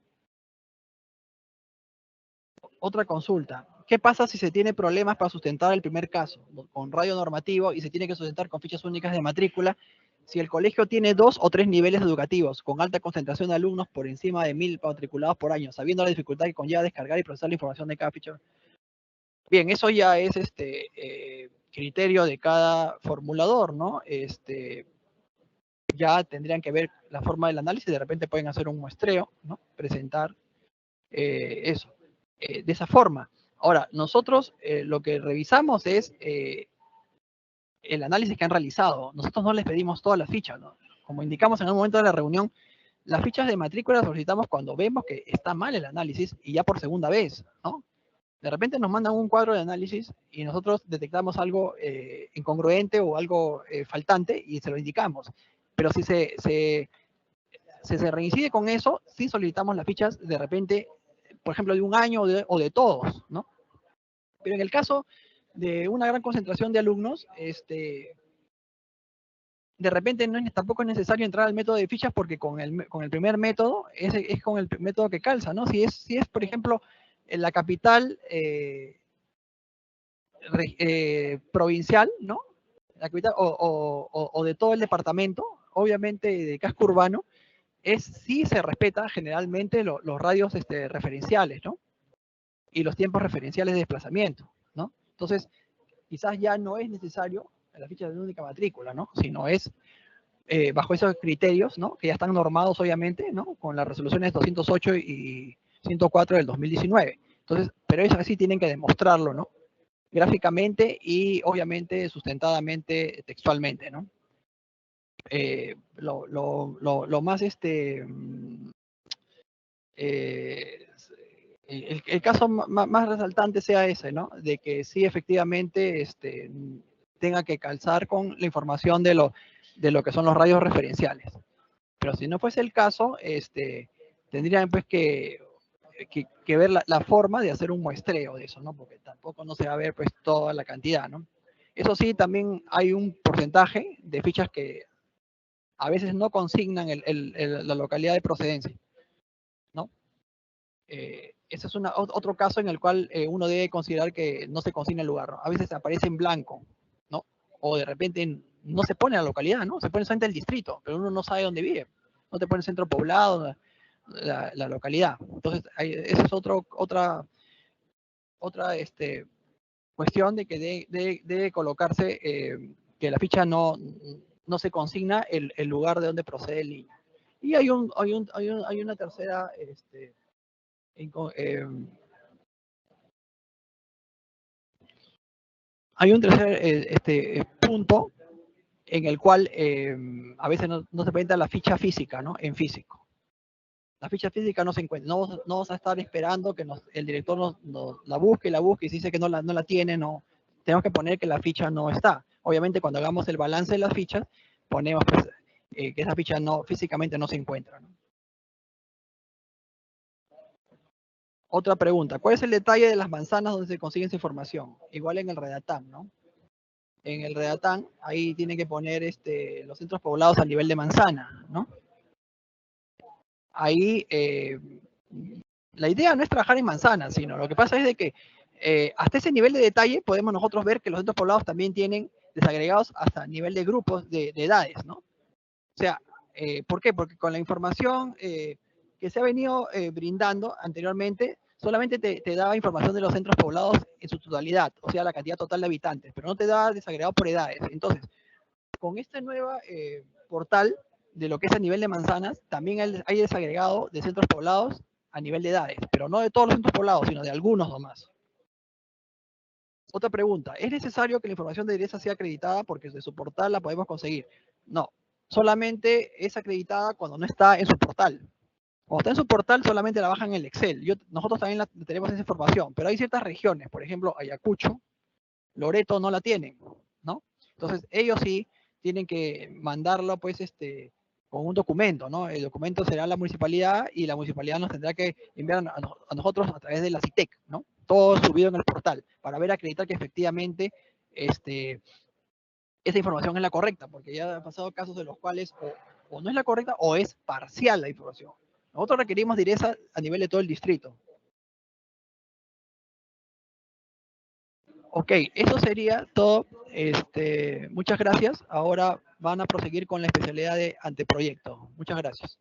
Otra consulta. ¿Qué pasa si se tiene problemas para sustentar el primer caso con radio normativo y se tiene que sustentar con fichas únicas de matrícula? Si el colegio tiene 2 o 3 niveles educativos con alta concentración de alumnos por encima de 1000 matriculados por año, sabiendo la dificultad que conlleva descargar y procesar la información de cada ficha. Bien, eso ya es criterio de cada formulador, ¿no? Ya tendrían que ver la forma del análisis, de repente pueden hacer un muestreo, ¿no? Presentar eso. De esa forma. Ahora, nosotros lo que revisamos es el análisis que han realizado. Nosotros no les pedimos todas las fichas, ¿no? Como indicamos en un momento de la reunión, las fichas de matrícula solicitamos cuando vemos que está mal el análisis y ya por segunda vez, ¿no? De repente nos mandan un cuadro de análisis y nosotros detectamos algo incongruente o algo faltante y se lo indicamos. Pero si se reincide con eso, sí solicitamos las fichas de repente, por ejemplo, de un año o de todos, ¿no? Pero en el caso de una gran concentración de alumnos, de repente tampoco es necesario entrar al método de fichas porque con el primer método es con el método que calza, ¿no? Si es por ejemplo, en la capital provincial, ¿no? La capital, o de todo el departamento, obviamente de casco urbano, sí se respeta generalmente los radios referenciales, ¿no? Y los tiempos referenciales de desplazamiento, ¿no? Entonces, quizás ya no es necesario la ficha de única matrícula, ¿no? Sino es bajo esos criterios, ¿no? Que ya están normados, obviamente, ¿no? Con las resoluciones 208 y 104 del 2019. Entonces, pero eso sí tienen que demostrarlo, ¿no? Gráficamente y obviamente sustentadamente textualmente, ¿no? Lo más eh, el caso más resaltante sea ese, ¿no? De que sí efectivamente tenga que calzar con la información de lo que son los radios referenciales. Pero si no fuese el caso, tendrían pues que ver la forma de hacer un muestreo de eso, ¿no? Porque tampoco no se va a ver pues toda la cantidad, ¿no? Eso sí, también hay un porcentaje de fichas que a veces no consignan la localidad de procedencia, ¿no? Ese es otro caso en el cual uno debe considerar que no se consigna el lugar, ¿no? A veces aparece en blanco, ¿no? O de repente no se pone la localidad, ¿no? Se pone solamente el distrito, pero uno no sabe dónde vive. No te pone el centro poblado, la localidad. Entonces, esa es otra cuestión de que debe colocarse que la ficha no se consigna el lugar de donde procede el niño. Y hay una tercera eh, hay un tercer punto en el cual a veces no se presenta la ficha física, ¿no? En físico. La ficha física no se encuentra. No vas a estar esperando que el director la busque y si dice que no la tiene, no. Tenemos que poner que la ficha no está. Obviamente, cuando hagamos el balance de las fichas, ponemos pues, que esa ficha físicamente no se encuentra, ¿no? Otra pregunta. ¿Cuál es el detalle de las manzanas donde se consigue esa información? Igual en el Redatam, ¿no? En el Redatam, ahí tiene que poner los centros poblados a nivel de manzana, ¿no? Ahí la idea no es trabajar en manzanas, sino lo que pasa es de que hasta ese nivel de detalle podemos nosotros ver que los centros poblados también tienen desagregados hasta nivel de grupos de edades, ¿no? O sea, ¿por qué? Porque con la información que se ha venido brindando anteriormente, solamente te daba información de los centros poblados en su totalidad, o sea, la cantidad total de habitantes, pero no te daba desagregado por edades. Entonces, con este nuevo portal de lo que es a nivel de manzanas, también hay desagregado de centros poblados a nivel de edades, pero no de todos los centros poblados, sino de algunos nomás. Otra pregunta, ¿es necesario que la información de IRESA sea acreditada porque de su portal la podemos conseguir? No, solamente es acreditada cuando no está en su portal. Cuando está en su portal solamente la bajan en el Excel. Nosotros también tenemos esa información, pero hay ciertas regiones, por ejemplo, Ayacucho, Loreto no la tienen, ¿no? Entonces ellos sí tienen que mandarlo pues con un documento, ¿no? El documento será la municipalidad y la municipalidad nos tendrá que enviar a nosotros a través de la CITEC, ¿no? Todo subido en el portal para ver acreditar que efectivamente esa información es la correcta, porque ya han pasado casos en los cuales o no es la correcta o es parcial la información. Nosotros requerimos directa a nivel de todo el distrito. Ok, eso sería todo. Muchas gracias. Ahora van a proseguir con la especialidad de anteproyecto. Muchas gracias.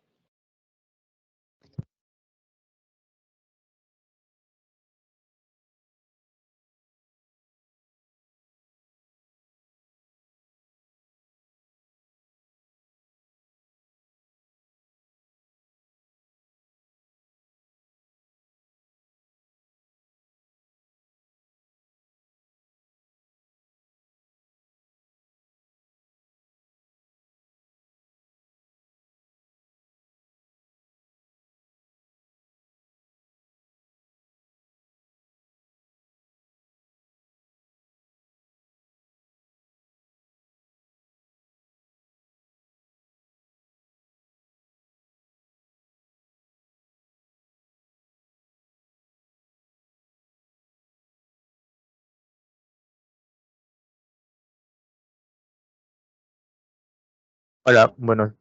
Hola, buenas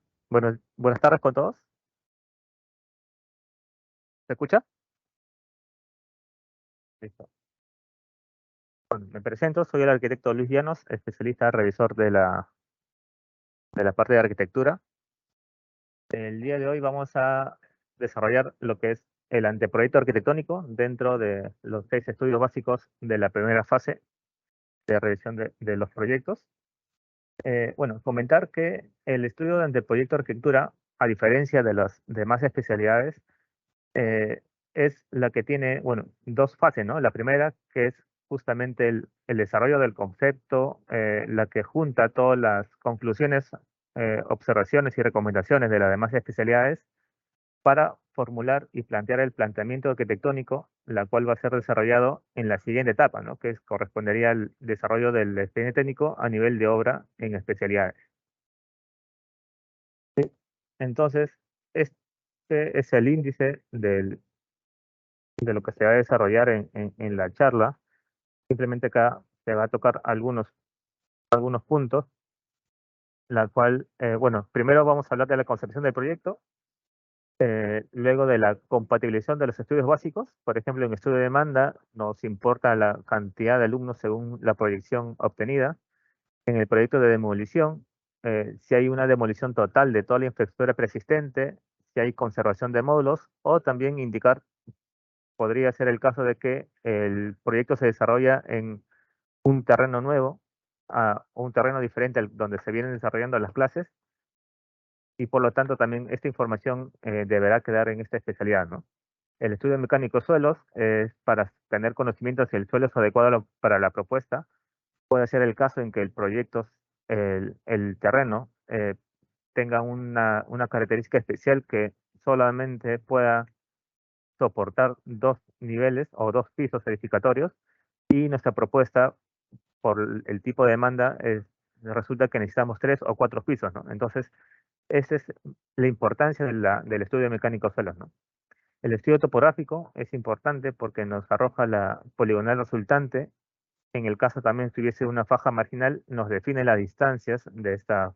tardes con todos. ¿Se escucha? Listo. Bueno, me presento, soy el arquitecto Luis Llanos, especialista revisor de la parte de arquitectura. El día de hoy vamos a desarrollar lo que es el anteproyecto arquitectónico dentro de los 6 estudios básicos de la primera fase de revisión de los proyectos. Bueno, comentar que el estudio de anteproyecto arquitectura, a diferencia de las demás especialidades, eh, es la que tiene, bueno, dos fases, ¿no? La primera, que es justamente el desarrollo del concepto, la que junta todas las conclusiones, observaciones y recomendaciones de las demás especialidades para formular y plantear el planteamiento arquitectónico, la cual va a ser desarrollado en la siguiente etapa, ¿no? Que correspondería al desarrollo del expediente técnico a nivel de obra en especialidades. Entonces, este es el índice de lo que se va a desarrollar en la charla. Simplemente acá se va a tocar algunos puntos, la cual, bueno, primero vamos a hablar de la concepción del proyecto, luego de la compatibilización de los estudios básicos. Por ejemplo, en estudio de demanda nos importa la cantidad de alumnos según la proyección obtenida. En el proyecto de demolición, si hay una demolición total de toda la infraestructura preexistente, si hay conservación de módulos, o también indicar, podría ser el caso de que el proyecto se desarrolla en un terreno nuevo, o un terreno diferente al donde se vienen desarrollando las clases, y por lo tanto también esta información deberá quedar en esta especialidad, ¿no? El estudio mecánico de suelos es para tener conocimiento si el suelo es adecuado para la propuesta. Puede ser el caso en que el proyecto, el terreno, tenga una característica especial que solamente pueda soportar 2 niveles o 2 pisos edificatorios, y nuestra propuesta, por el tipo de demanda, resulta que necesitamos 3 o 4 pisos, ¿no? Entonces, esa es la importancia del estudio mecánico de suelos, ¿no? El estudio topográfico es importante porque nos arroja la poligonal resultante. En el caso también si hubiese una faja marginal, nos define las distancias de esta,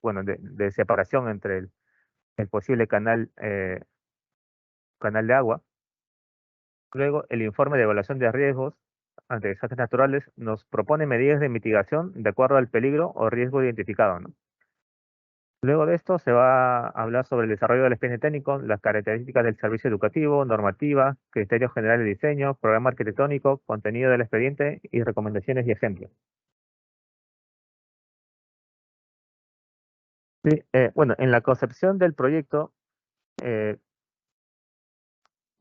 bueno, de separación entre el posible canal de agua. Luego, el informe de evaluación de riesgos ante desastres naturales nos propone medidas de mitigación de acuerdo al peligro o riesgo identificado, ¿no? Luego de esto se va a hablar sobre el desarrollo del expediente técnico, las características del servicio educativo, normativa, criterios generales de diseño, programa arquitectónico, contenido del expediente y recomendaciones y ejemplos. Sí, bueno, en la concepción del proyecto, eh,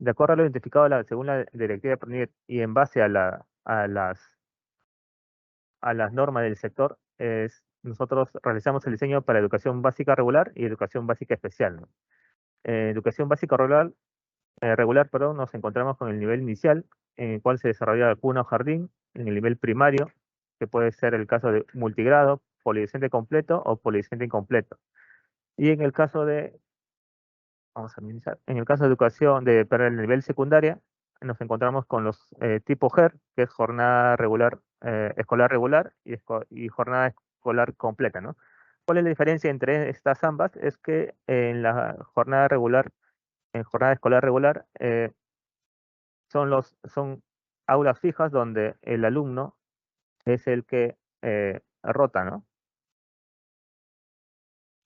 de acuerdo a lo identificado según la directiva de PRONIET y en base a las normas del sector, nosotros realizamos el diseño para educación básica regular y educación básica especial, ¿no? Educación básica regular, perdón, nos encontramos con el nivel inicial, en el cual se desarrolla cuna o jardín. En el nivel primario, que puede ser el caso de multigrado, polidecente completo o polidecente incompleto. Y en el caso de, vamos a minimizar, en el caso de educación, para el nivel secundaria, nos encontramos con los tipo GER, que es jornada regular, escolar regular y jornada escolar completa, ¿no? ¿Cuál es la diferencia entre estas ambas? Es que en la jornada regular, en jornada escolar regular, son aulas fijas donde el alumno es el que rota, ¿no?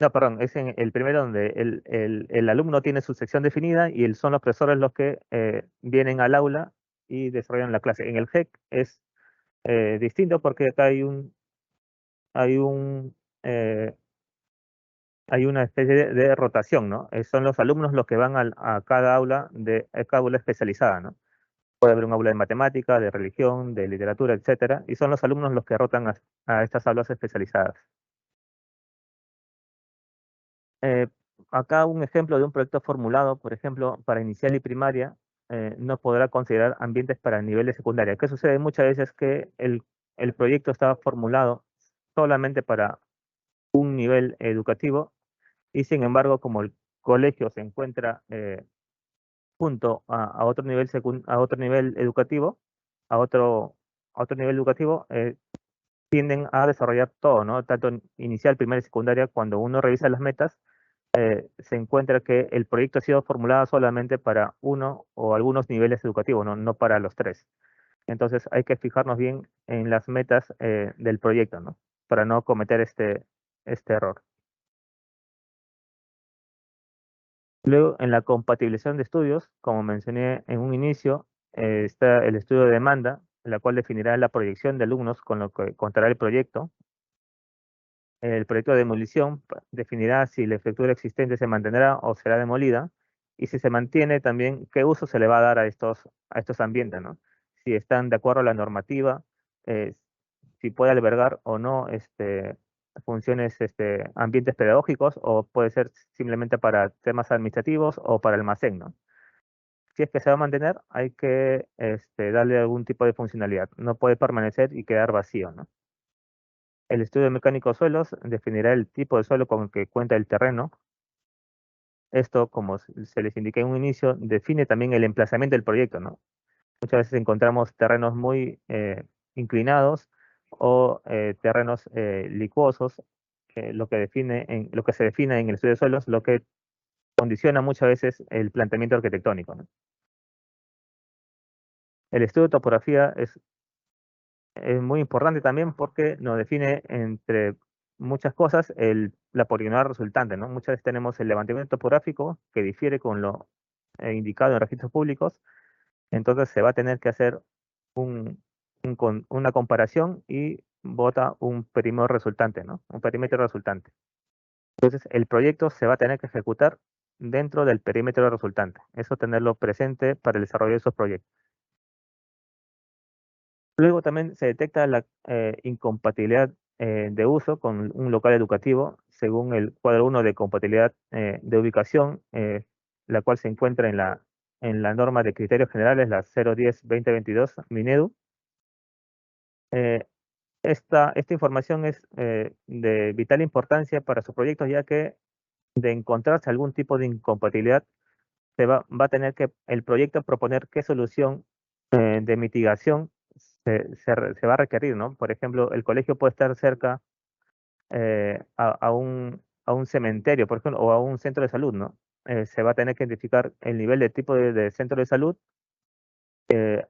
No, perdón, es en el primero donde el alumno tiene su sección definida y son los profesores los que vienen al aula y desarrollan la clase. En el GEC es distinto porque acá hay un, eh, hay una especie de rotación, ¿no? Son los alumnos los que van a cada aula especializada, ¿no? Puede haber un aula de matemática, de religión, de literatura, etcétera, y son los alumnos los que rotan a estas aulas especializadas. Eh, Acá un ejemplo de un proyecto formulado, por ejemplo, para inicial y primaria, no podrá considerar ambientes para nivel de secundaria. ¿Qué sucede? Muchas veces que el proyecto estaba formulado solamente para un nivel educativo y sin embargo, como el colegio se encuentra junto a otro nivel a otro nivel educativo, a otro nivel educativo, tienden a desarrollar todo, ¿no? Tanto en inicial, primaria y secundaria, cuando uno revisa las metas, se encuentra que el proyecto ha sido formulado solamente para uno o algunos niveles educativos, no, no para los tres. Entonces hay que fijarnos bien en las metas del proyecto, ¿no? Para no cometer este error. Luego, en la compatibilización de estudios, como mencioné en un inicio, está el estudio de demanda, la cual definirá la proyección de alumnos con lo que contará el proyecto. El proyecto de demolición definirá si la estructura existente se mantendrá o será demolida, y si se mantiene también qué uso se le va a dar a estos ambientes, ¿no? Si están de acuerdo a la normativa, eh, si puede albergar o no funciones, ambientes pedagógicos, o puede ser simplemente para temas administrativos o para almacén, ¿no? Si es que se va a mantener, hay que darle algún tipo de funcionalidad. No puede permanecer y quedar vacío, ¿no? El estudio mecánico de suelos definirá el tipo de suelo con el que cuenta el terreno. Esto, como se les indiqué en un inicio, define también el emplazamiento del proyecto, ¿no? Muchas veces encontramos terrenos muy inclinados o terrenos licuosos, lo que se define en el estudio de suelos, lo que condiciona muchas veces el planteamiento arquitectónico, ¿no? El estudio de topografía es muy importante también porque nos define, entre muchas cosas, la poligonal resultante, ¿no? Muchas veces tenemos el levantamiento topográfico que difiere con lo indicado en registros públicos, entonces se va a tener que hacer una comparación y bota un perímetro resultante, ¿no? Un perímetro resultante. Entonces el proyecto se va a tener que ejecutar dentro del perímetro resultante. Eso tenerlo presente para el desarrollo de esos proyectos. Luego también se detecta la incompatibilidad de uso con un local educativo según el cuadro 1 de compatibilidad de ubicación, la cual se encuentra en la norma de criterios generales, la 010-2022 Minedu. Eh, esta información es de vital importancia para sus proyectos, ya que de encontrarse algún tipo de incompatibilidad, va a tener que el proyecto proponer qué solución de mitigación se va a requerir, ¿no? Por ejemplo, el colegio puede estar cerca a un cementerio, por ejemplo, o a un centro de salud, ¿no? Se va a tener que identificar el nivel de tipo de centro de salud,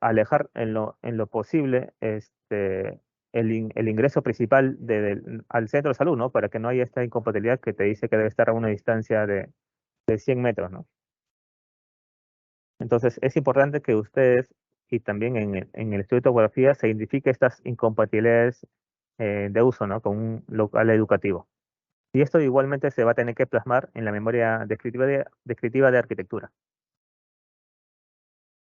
alejar en lo posible el ingreso principal al centro de salud, ¿no? Para que no haya esta incompatibilidad que te dice que debe estar a una distancia de 100 metros, ¿no? Entonces, es importante que ustedes, y también en el estudio de topografía, se identifique estas incompatibilidades de uso, ¿no? Con un local educativo. Y esto igualmente se va a tener que plasmar en la memoria descriptiva de arquitectura.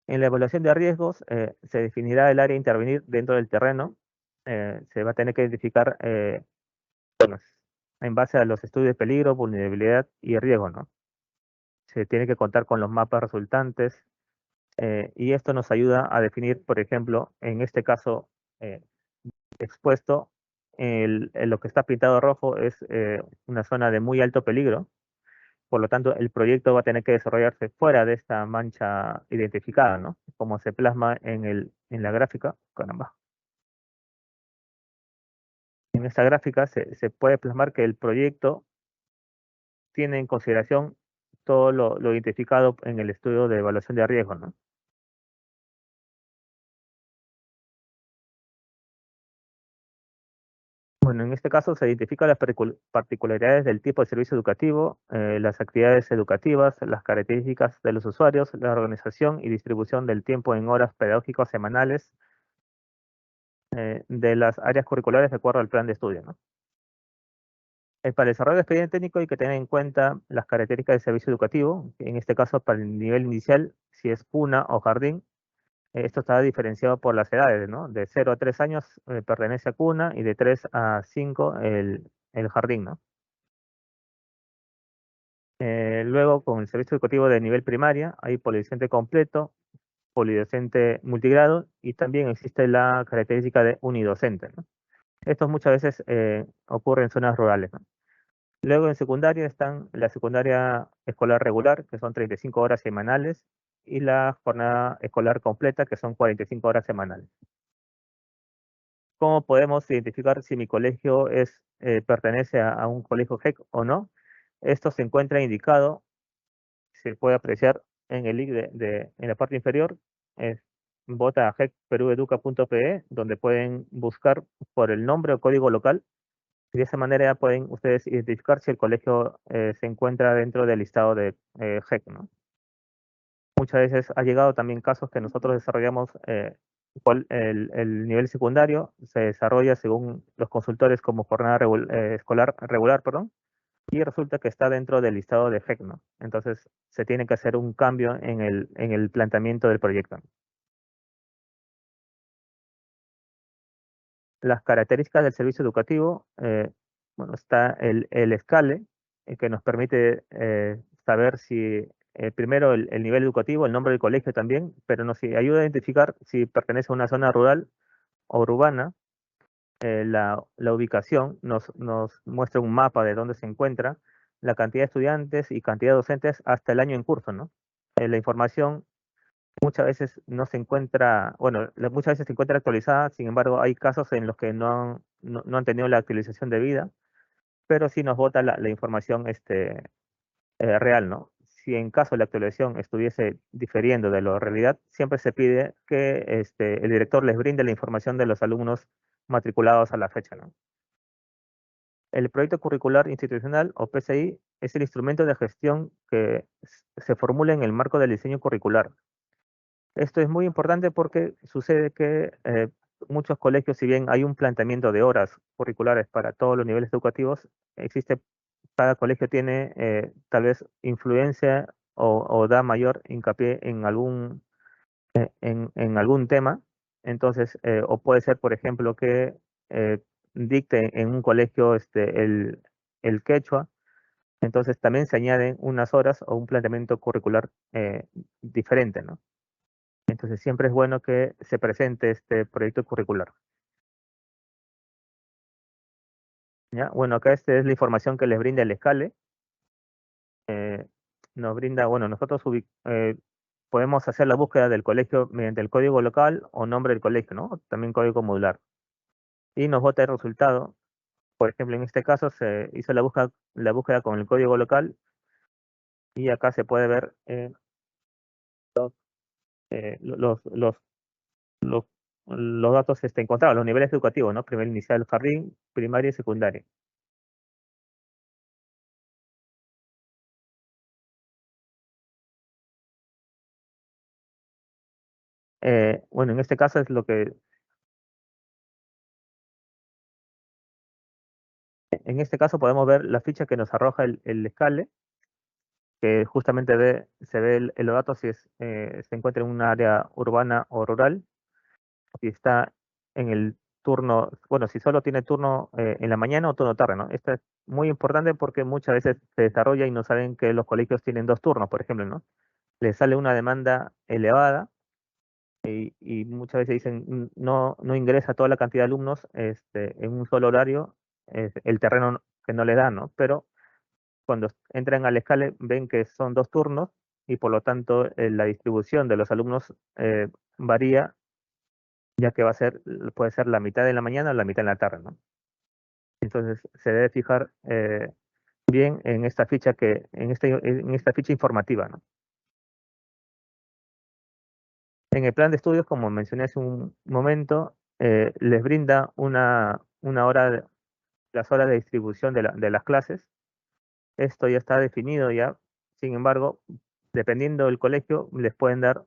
En la evaluación de riesgos, se definirá el área a intervenir dentro del terreno. Se va a tener que identificar, bueno, en base a los estudios de peligro, vulnerabilidad y riesgo, ¿no? Se tiene que contar con los mapas resultantes, y esto nos ayuda a definir, por ejemplo, en este caso expuesto, lo que está pintado rojo es una zona de muy alto peligro. Por lo tanto, el proyecto va a tener que desarrollarse fuera de esta mancha identificada, ¿no? Como se plasma en la gráfica. Caramba. En esta gráfica se puede plasmar que el proyecto tiene en consideración todo lo identificado en el estudio de evaluación de riesgo, ¿no? Bueno, en este caso se identifican las particularidades del tipo de servicio educativo, las actividades educativas, las características de los usuarios, la organización y distribución del tiempo en horas pedagógicas semanales de las áreas curriculares de acuerdo al plan de estudio, ¿no? Para el desarrollo del expediente técnico hay que tener en cuenta las características del servicio educativo. En este caso, para el nivel inicial, si es cuna o jardín, esto está diferenciado por las edades, ¿no? De 0 a 3 años pertenece a cuna, y de 3 a 5 el jardín, ¿no? Luego, con el servicio educativo de nivel primaria, hay polidocente completo, polidocente multigrado, y también existe la característica de unidocente, ¿no? Esto muchas veces ocurre en zonas rurales, ¿no? Luego en secundaria están la secundaria escolar regular, que son 35 horas semanales, y la jornada escolar completa, que son 45 horas semanales. ¿cómo podemos identificar si mi colegio pertenece a un colegio GEC o no? Esto se encuentra indicado, se puede apreciar en el link en la parte inferior, es vota.gecperueduca.pe, donde pueden buscar por el nombre o código local. Y de esa manera pueden ustedes identificar si el colegio se encuentra dentro del listado de GEC, ¿no? Muchas veces ha llegado también casos que nosotros desarrollamos, el nivel secundario se desarrolla según los consultores como jornada escolar regular, perdón, y resulta que está dentro del listado de GEC, ¿no? Entonces se tiene que hacer un cambio en el planteamiento del proyecto. Las características del servicio educativo, bueno, está el escale, que nos permite saber si, primero el nivel educativo, el nombre del colegio también, pero nos ayuda a identificar si pertenece a una zona rural o urbana. La ubicación nos muestra un mapa de dónde se encuentra, la cantidad de estudiantes y cantidad de docentes hasta el año en curso, ¿no? La información muchas veces no se encuentra, bueno, muchas veces se encuentra actualizada, sin embargo, hay casos en los que no han tenido la actualización debida, pero sí nos bota la información real, ¿no? Si en caso la actualización estuviese diferiendo de la realidad, siempre se pide que el director les brinde la información de los alumnos matriculados a la fecha, ¿no? El proyecto curricular institucional, o PCI, es el instrumento de gestión que se formula en el marco del diseño curricular. Esto es muy importante porque sucede que muchos colegios, si bien hay un planteamiento de horas curriculares para todos los niveles educativos, cada colegio tiene tal vez influencia o da mayor hincapié en algún tema. Entonces, o puede ser, por ejemplo, que dicte en un colegio el quechua, entonces también se añaden unas horas o un planteamiento curricular diferente, ¿no? Entonces siempre es bueno que se presente este proyecto curricular. ¿Ya? Bueno, acá esta es la información que les brinda el escale. Nos brinda, bueno, nosotros podemos hacer la búsqueda del colegio mediante el código local o nombre del colegio, ¿no? También código modular. Y nos bota el resultado. Por ejemplo, en este caso se hizo la búsqueda con el código local y acá se puede ver eh, los, los, los, los datos encontrados, los niveles educativos, ¿no? Primer inicial, jardín, primaria y secundaria. Bueno, en este caso es en este caso podemos ver la ficha que nos arroja el escale, que justamente se ve los datos si se encuentra en un área urbana o rural, si está en el turno, bueno, si solo tiene turno en la mañana o turno tarde, ¿no? Esto es muy importante porque muchas veces se desarrolla y no saben que los colegios tienen dos turnos, por ejemplo, ¿no? Les sale una demanda elevada y muchas veces dicen no ingresa toda la cantidad de alumnos en un solo horario, el terreno que no les da, ¿no? Pero cuando entran al escale ven que son dos turnos y por lo tanto la distribución de los alumnos varía, ya que puede ser la mitad de la mañana o la mitad en la tarde, ¿no? Entonces se debe fijar bien en esta ficha en esta ficha informativa, ¿no? En el plan de estudios, como mencioné hace un momento, les brinda una hora, las horas de distribución de las clases. Esto ya está definido ya. Sin embargo, dependiendo del colegio, les pueden dar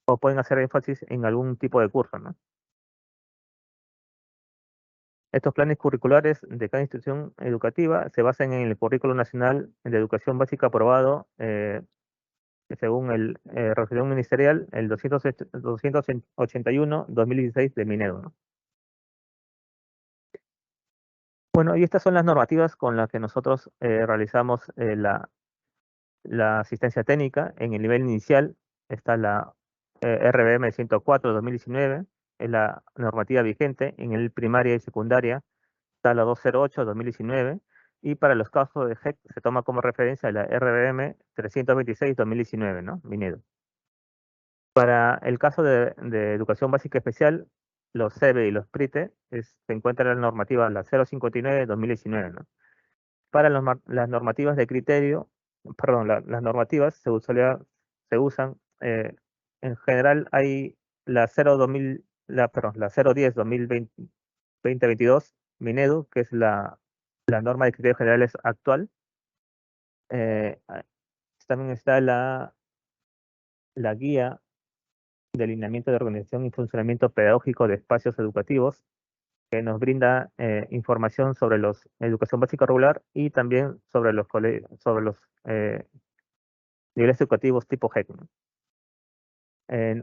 o pueden hacer énfasis en algún tipo de curso, ¿no? Estos planes curriculares de cada institución educativa se basan en el Currículo Nacional de Educación Básica aprobado según el resolución ministerial, el 281-2016 de Minedo, ¿no? Bueno, y estas son las normativas con las que nosotros realizamos la asistencia técnica. En el nivel inicial está la RBM 104-2019, es la normativa vigente. En el primaria y secundaria está la 208-2019, y para los casos de GEC se toma como referencia la RBM 326-2019, ¿no? Minedo. Para el caso de educación básica especial, los CEBE y los PRITE, se encuentra la normativa, la 059/2019, ¿no? Para las normativas de criterio, perdón, las normativas se usan, en general hay la 010/2022, Minedu, que es la norma de criterios generales actual. Ah, También está la guía de alineamiento de organización y funcionamiento pedagógico de espacios educativos, que nos brinda información sobre los educación básica regular y también sobre los niveles educativos tipo GEC, ¿no?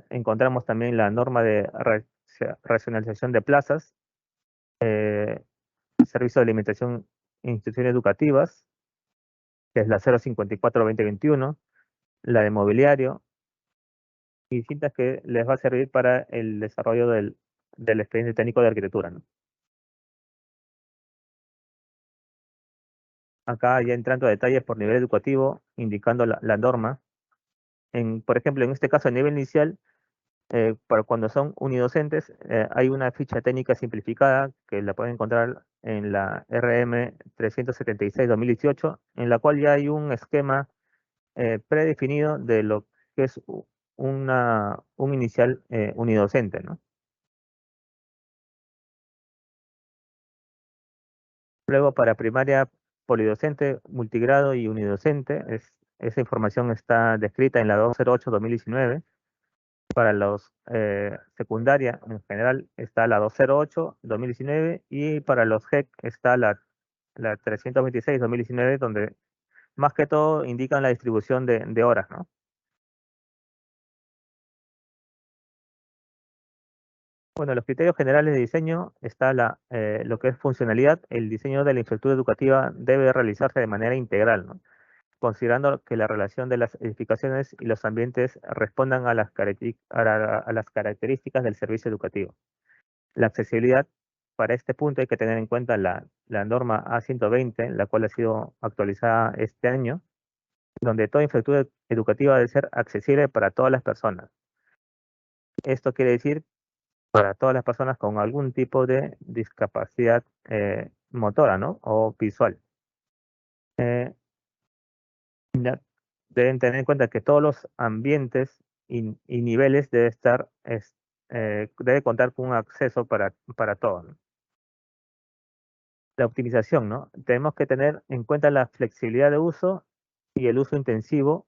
Encontramos también la norma de racionalización de plazas, servicio de alimentación en instituciones educativas, que es la 054/2021, la de mobiliario, y distintas que les va a servir para el desarrollo del expediente técnico de arquitectura, ¿no? Acá ya entrando a detalles por nivel educativo, indicando la norma. Por ejemplo, en este caso, a nivel inicial, para cuando son unidocentes, hay una ficha técnica simplificada que la pueden encontrar en la RM 376/2018, en la cual ya hay un esquema predefinido de lo que es un inicial unidocente, ¿no? Luego, para primaria polidocente, multigrado y unidocente, esa información está descrita en la 208/2019. Para los secundaria en general está la 208/2019, y para los GEC está la 326/2019, donde más que todo indican la distribución de horas, ¿no? Bueno, los criterios generales de diseño está lo que es funcionalidad. El diseño de la infraestructura educativa debe realizarse de manera integral, ¿no? Considerando que la relación de las edificaciones y los ambientes respondan a las características del servicio educativo. La accesibilidad, para este punto hay que tener en cuenta la norma A120, la cual ha sido actualizada este año, donde toda infraestructura educativa debe ser accesible para todas las personas. Esto quiere decir para todas las personas con algún tipo de discapacidad motora, ¿no? O visual. Eh, ya Deben tener en cuenta que todos los ambientes y niveles debe contar con un acceso para todos, ¿no? La optimización, ¿no? Tenemos que tener en cuenta la flexibilidad de uso y el uso intensivo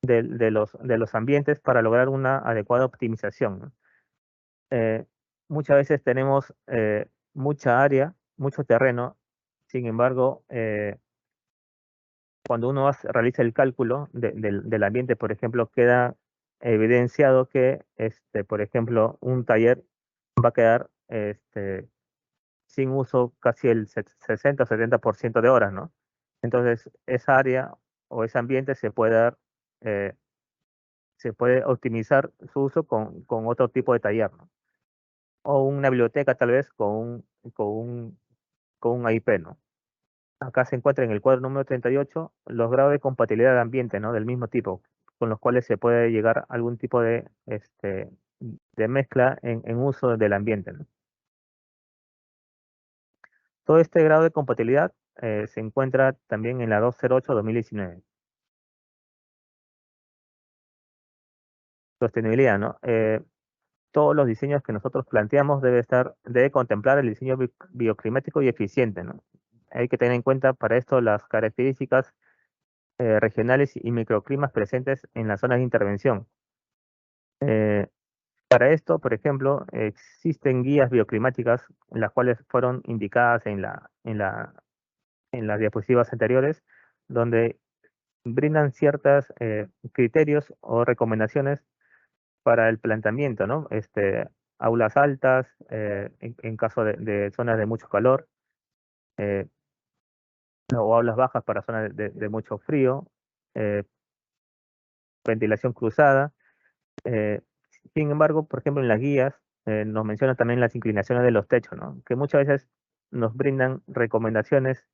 de los ambientes para lograr una adecuada optimización, ¿no? Eh, Muchas veces tenemos mucha área, mucho terreno. Sin embargo, cuando uno realiza el cálculo del ambiente, por ejemplo, queda evidenciado que, por ejemplo, un taller va a quedar sin uso casi el 60 o 70% de horas, ¿no? Entonces, esa área o ese ambiente eh, se puede optimizar su uso con otro tipo de taller, ¿no? O una biblioteca tal vez con un, con un IP, ¿no? Acá se encuentra en el cuadro número 38 los grados de compatibilidad de ambiente, ¿no? Del mismo tipo, con los cuales se puede llegar a algún tipo de mezcla en uso del ambiente, ¿no? Todo este grado de compatibilidad se encuentra también en la 208/2019. Sostenibilidad, ¿no? Todos los diseños que nosotros planteamos debe contemplar el diseño bioclimático y eficiente, ¿no? Hay que tener en cuenta para esto las características regionales y microclimas presentes en las zonas de intervención. Eh, para esto, por ejemplo, existen guías bioclimáticas, las cuales fueron indicadas en las diapositivas anteriores, donde brindan ciertos criterios o recomendaciones para el planteamiento, ¿no? Aulas altas, en caso de zonas de mucho calor, eh, o aulas bajas para zonas de mucho frío, eh, ventilación cruzada. eh, Sin embargo, por ejemplo, en las guías nos menciona también las inclinaciones de los techos, ¿no? Que muchas veces nos brindan recomendaciones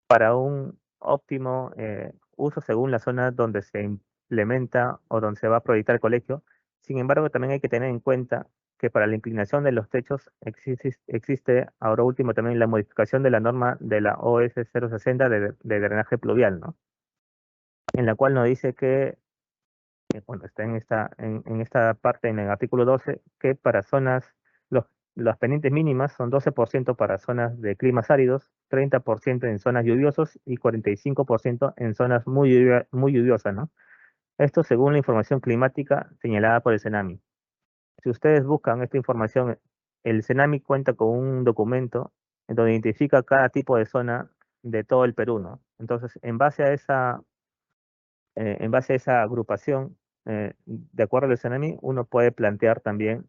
para un óptimo uso según la zona donde se implementa o donde se va a proyectar el colegio. Sin embargo, también hay que tener en cuenta que para la inclinación de los techos existe ahora último también la modificación de la norma de la OS 060 de drenaje pluvial, ¿no? En la cual nos dice que, bueno, está en esta parte, en el artículo 12, que para las pendientes mínimas son 12% para zonas de climas áridos, 30% en zonas lluviosas y 45% en zonas muy lluviosas, ¿no? Esto según la información climática señalada por el CENAMI. Si ustedes buscan esta información, el CENAMI cuenta con un documento en donde identifica cada tipo de zona de todo el Perú, ¿no? Entonces, en base a esa agrupación, de acuerdo al CENAMI, uno puede plantear también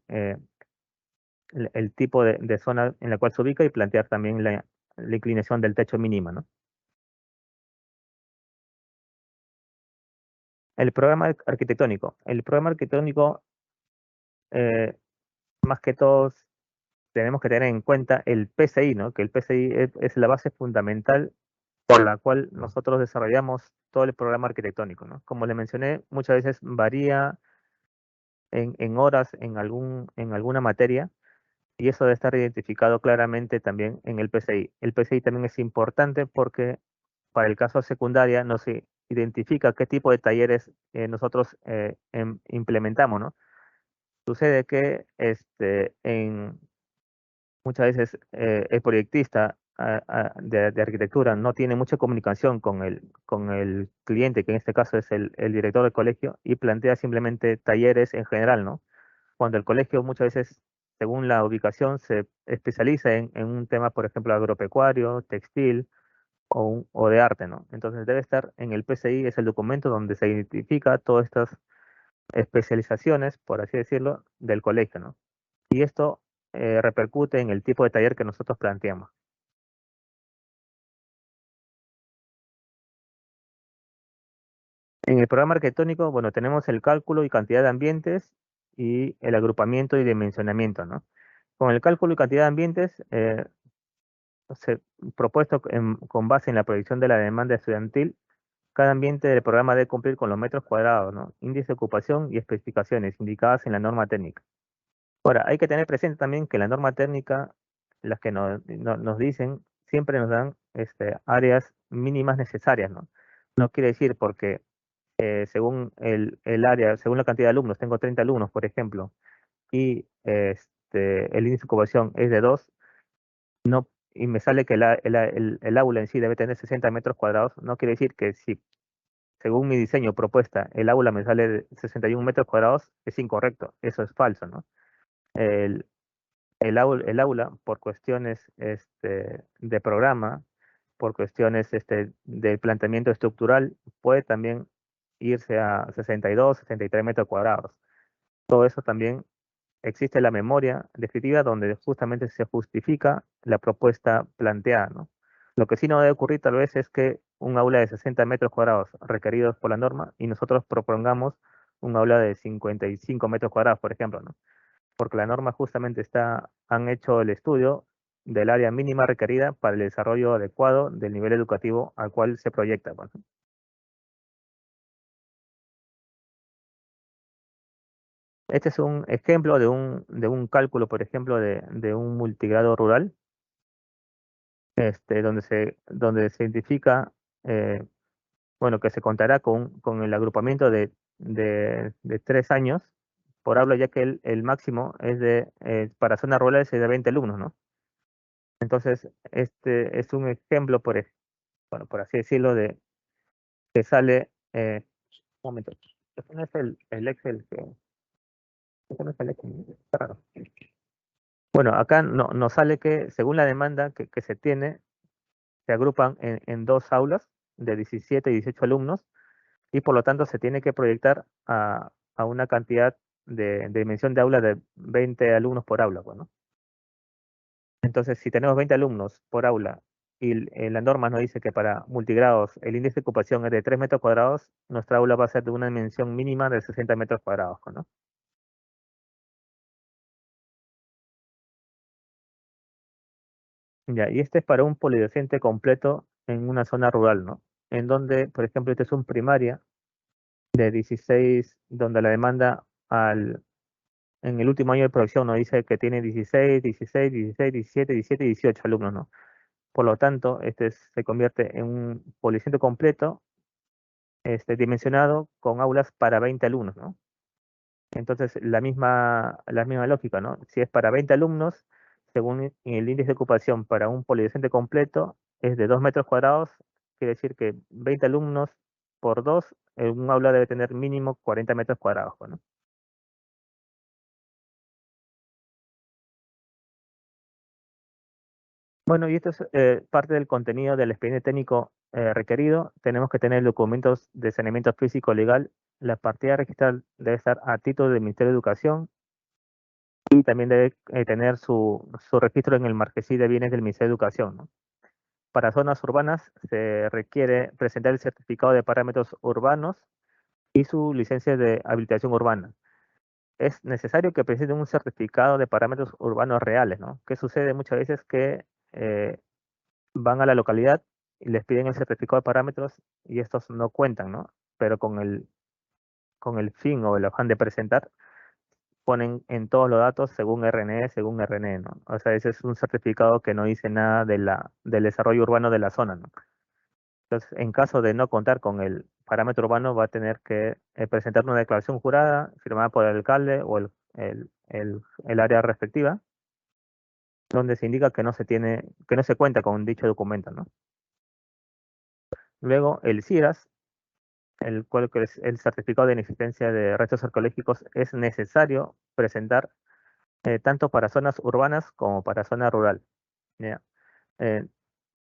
el tipo de zona en la cual se ubica y plantear también la inclinación del techo mínima, ¿no? El programa arquitectónico. El programa arquitectónico, eh, más que todo, tenemos que tener en cuenta el PCI, ¿no? Que el PCI es la base fundamental por la cual nosotros desarrollamos todo el programa arquitectónico, ¿no? Como le mencioné, muchas veces varía en horas en alguna materia, y eso debe estar identificado claramente también en el PCI. El PCI también es importante porque para el caso de secundaria nos identifica qué tipo de talleres nosotros implementamos, ¿no? Sucede que muchas veces el proyectista de arquitectura no tiene mucha comunicación con el cliente, que en este caso es el director del colegio, y plantea simplemente talleres en general, ¿no? Cuando el colegio muchas veces, según la ubicación, se especializa en un tema, por ejemplo, agropecuario, textil o de arte, ¿no? Entonces debe estar en el PCI, es el documento donde se identifica todas estas especializaciones, por así decirlo, del colegio, ¿no? Y esto repercute en el tipo de taller que nosotros planteamos. En el programa arquitectónico, bueno, tenemos el cálculo y cantidad de ambientes y el agrupamiento y dimensionamiento, ¿no? Con el cálculo y cantidad de ambientes, se, propuesto con base en la proyección de la demanda estudiantil, cada ambiente del programa debe cumplir con los metros cuadrados, ¿no? Índice de ocupación y especificaciones indicadas en la norma técnica. Ahora, hay que tener presente también que la norma técnica, las que nos dicen, siempre nos dan áreas mínimas necesarias, ¿no? No quiere decir porque según el área, según la cantidad de alumnos, tengo 30 alumnos, por ejemplo, y el índice de ocupación es de 2, no, y me sale que el aula en sí debe tener 60 metros cuadrados, no quiere decir que si, según mi diseño propuesta, el aula me sale de 61 metros cuadrados, es incorrecto, eso es falso, ¿no? El, el aula, por cuestiones de programa, por cuestiones de planteamiento estructural, puede también irse a 62, 63 metros cuadrados. Todo eso también existe la memoria descriptiva donde justamente se justifica la propuesta planteada, ¿no? Lo que sí no debe ocurrir tal vez es que un aula de 60 metros cuadrados requeridos por la norma y nosotros propongamos un aula de 55 metros cuadrados, por ejemplo, ¿no? Porque la norma justamente han hecho el estudio del área mínima requerida para el desarrollo adecuado del nivel educativo al cual se proyecta, pues, ¿no? Este es un ejemplo de un cálculo, por ejemplo, de un multigrado rural, donde se identifica, bueno, que se contará con el agrupamiento de 3 años por aula, ya que el máximo para zonas rurales es de 20 alumnos, ¿no? Entonces, este es un ejemplo, bueno, por así decirlo, que sale, un momento, este no es el Excel este no es el Excel, está raro. Bueno, acá nos sale que según la demanda que se tiene, se agrupan en dos aulas de 17 y 18 alumnos y por lo tanto se tiene que proyectar a una cantidad de dimensión de aula de 20 alumnos por aula, pues, ¿no? Entonces, si tenemos 20 alumnos por aula y la norma nos dice que para multigrados el índice de ocupación es de 3 metros cuadrados, nuestra aula va a ser de una dimensión mínima de 60 metros cuadrados, ¿no? Ya, y este es para un polidocente completo en una zona rural, ¿no? En donde, por ejemplo, este es un primaria de 16, donde la demanda en el último año de producción nos dice que tiene 16, 16, 16, 17, 17 y 18 alumnos, ¿no? Por lo tanto, se convierte en un policentro completo, dimensionado con aulas para 20 alumnos, ¿no? Entonces, la misma lógica, ¿no? Si es para 20 alumnos, según el índice de ocupación para un polidecente completo es de 2 metros cuadrados, quiere decir que 20 alumnos por 2, un aula debe tener mínimo 40 metros cuadrados, ¿no? Bueno, y esto es parte del contenido del expediente técnico requerido. Tenemos que tener documentos de saneamiento físico legal. La partida registral debe estar a título del Ministerio de Educación y también debe tener su registro en el marquesí de bienes del Ministerio de Educación, ¿no? Para zonas urbanas se requiere presentar el certificado de parámetros urbanos y su licencia de habilitación urbana. Es necesario que presenten un certificado de parámetros urbanos reales, ¿no? ¿Qué sucede muchas veces? Que van a la localidad y les piden el certificado de parámetros y estos no cuentan, ¿no? Pero con el fin o el afán de presentar, ponen en todos los datos según RNE, ¿no? O sea, ese es un certificado que no dice nada del desarrollo urbano de la zona, ¿no? Entonces, en caso de no contar con el parámetro urbano, va a tener que presentar una declaración jurada firmada por el alcalde o el área respectiva, donde se indica que no se cuenta con dicho documento, ¿no? Luego, el CIRAS, el cual que es el certificado de inexistencia de restos arqueológicos, es necesario presentar tanto para zonas urbanas como para zona rural, ¿ya? Eh,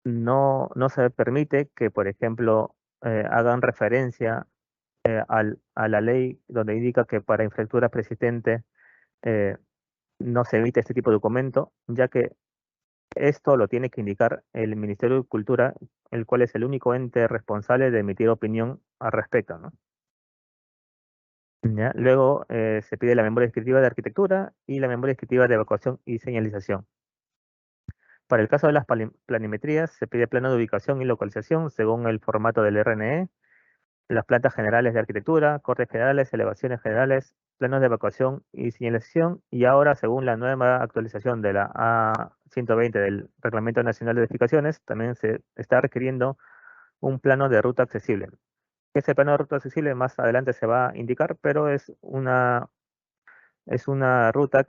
no se permite que, por ejemplo, hagan referencia a la ley donde indica que para infraestructura persistente eh, no se emite este tipo de documento, ya que esto lo tiene que indicar el Ministerio de Cultura, el cual es el único ente responsable de emitir opinión al respecto, ¿no? ¿Ya? Luego se pide la memoria descriptiva de arquitectura y la memoria descriptiva de evacuación y señalización. Para el caso de las planimetrías, se pide plano de ubicación y localización según el formato del RNE, las plantas generales de arquitectura, cortes generales, elevaciones generales, planos de evacuación y señalización, y ahora, según la nueva actualización de la A120 del Reglamento Nacional de Edificaciones, también se está requiriendo un plano de ruta accesible. Ese plano de ruta accesible más adelante se va a indicar, pero es una ruta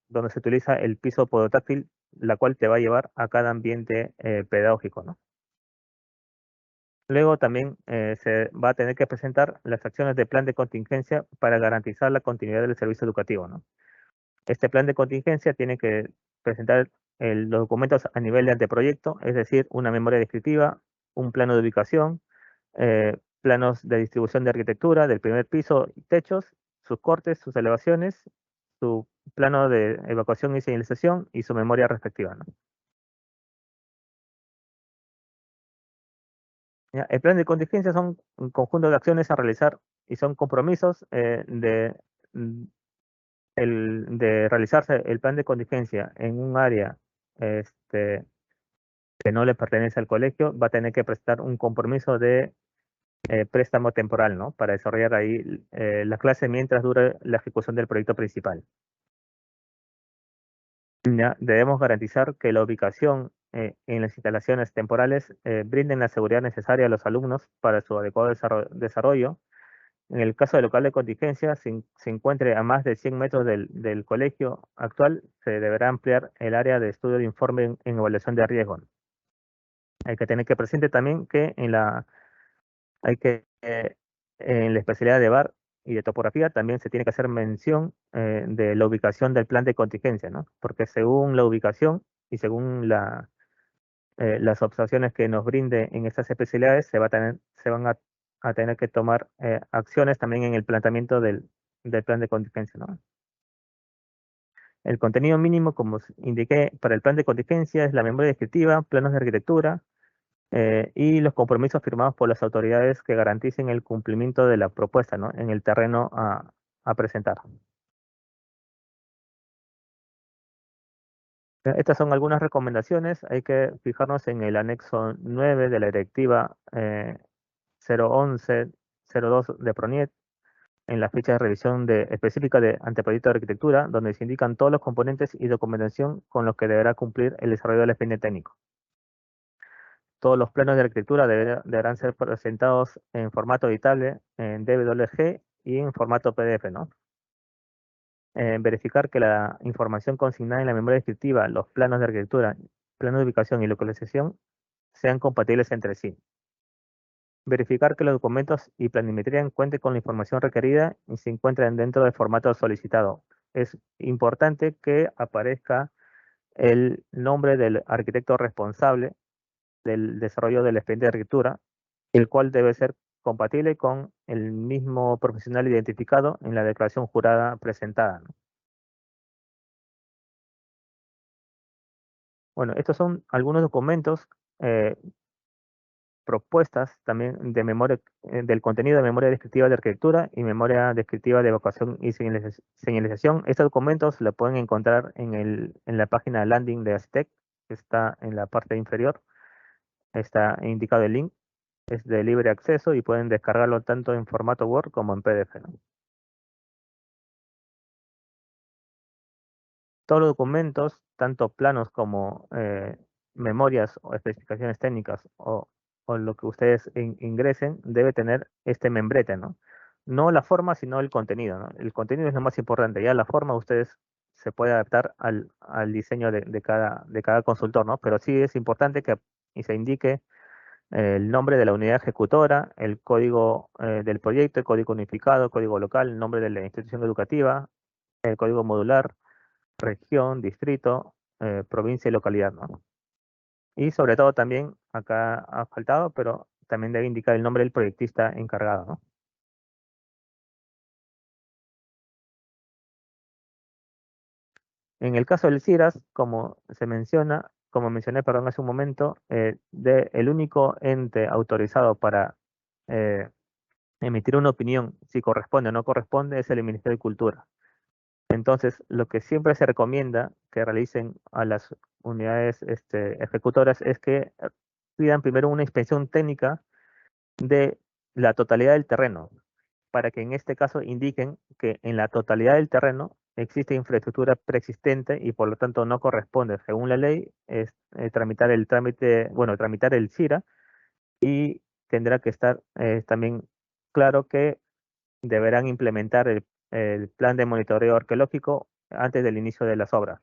donde se utiliza el piso podotáctil, la cual te va a llevar a cada ambiente pedagógico, ¿no? Luego también se va a tener que presentar las acciones de plan de contingencia para garantizar la continuidad del servicio educativo, ¿no? Este plan de contingencia tiene que presentar los documentos a nivel de anteproyecto, es decir, una memoria descriptiva, un plano de ubicación, planos de distribución de arquitectura del primer piso y techos, sus cortes, sus elevaciones, su plano de evacuación y señalización y su memoria respectiva, ¿no? Ya, el plan de contingencia son un conjunto de acciones a realizar y son compromisos mm, de realizarse el plan de contingencia en un área este, que no le pertenece al colegio, va a tener que prestar un compromiso de préstamo temporal, ¿no? Para desarrollar ahí la clase mientras dure la ejecución del proyecto principal. Ya, debemos garantizar que la ubicación en las instalaciones temporales brinden la seguridad necesaria a los alumnos para su adecuado desarrollo. En el caso del local de contingencia, si se encuentre a más de 100 metros del colegio actual, se deberá ampliar el área de estudio de informe en evaluación de riesgo. Hay que tener que presente también que en la especialidad de VAR y de topografía también se tiene que hacer mención de la ubicación del plan de contingencia, ¿no? Porque según la ubicación y según las observaciones que nos brinde en estas especialidades, se van a tener que tomar acciones también en el planteamiento del plan de contingencia, ¿no? El contenido mínimo, como indiqué, para el plan de contingencia es la memoria descriptiva, planos de arquitectura y los compromisos firmados por las autoridades que garanticen el cumplimiento de la propuesta, ¿no? En el terreno a presentar. Estas son algunas recomendaciones. Hay que fijarnos en el anexo 9 de la directiva 011-02 de PRONIET, en la ficha de revisión específica de anteproyecto de arquitectura, donde se indican todos los componentes y documentación con los que deberá cumplir el desarrollo del expediente técnico. Todos los planos de arquitectura deberán ser presentados en formato editable, en DWG y en formato PDF, ¿no? Verificar que la información consignada en la memoria descriptiva, los planos de arquitectura, planos de ubicación y localización sean compatibles entre sí. Verificar que los documentos y planimetría cuenten con la información requerida y se encuentren dentro del formato solicitado. Es importante que aparezca el nombre del arquitecto responsable del desarrollo del expediente de arquitectura, el cual debe ser compatible con el mismo profesional identificado en la declaración jurada presentada, ¿no? Bueno, estos son algunos documentos, propuestas también de memoria, del contenido de memoria descriptiva de arquitectura y memoria descriptiva de evacuación y señalización. Estos documentos los pueden encontrar en la página landing de Aztec, que está en la parte inferior. Está indicado el link, es de libre acceso y pueden descargarlo tanto en formato Word como en PDF, ¿no? Todos los documentos, tanto planos como memorias o especificaciones técnicas o lo que ustedes ingresen, debe tener este membrete, ¿no? No la forma, sino el contenido, ¿no? El contenido es lo más importante. Ya la forma ustedes se puede adaptar al diseño de cada consultor, ¿no? Pero sí es importante que y se indique el nombre de la unidad ejecutora, el código del proyecto, el código unificado, el código local, el nombre de la institución educativa, el código modular, región, distrito, provincia y localidad, ¿no? Y sobre todo también, acá ha faltado, pero también debe indicar el nombre del proyectista encargado, ¿no? En el caso del CIRAS, como se menciona, como mencioné, perdón, hace un momento, el único ente autorizado para emitir una opinión, si corresponde o no corresponde, es el Ministerio de Cultura. Entonces, lo que siempre se recomienda que realicen a las unidades ejecutoras es que pidan primero una inspección técnica de la totalidad del terreno, para que en este caso indiquen que en la totalidad del terreno existe infraestructura preexistente y por lo tanto no corresponde, según la ley, tramitar tramitar el CIRA, y tendrá que estar también claro que deberán implementar el plan de monitoreo arqueológico antes del inicio de las obras.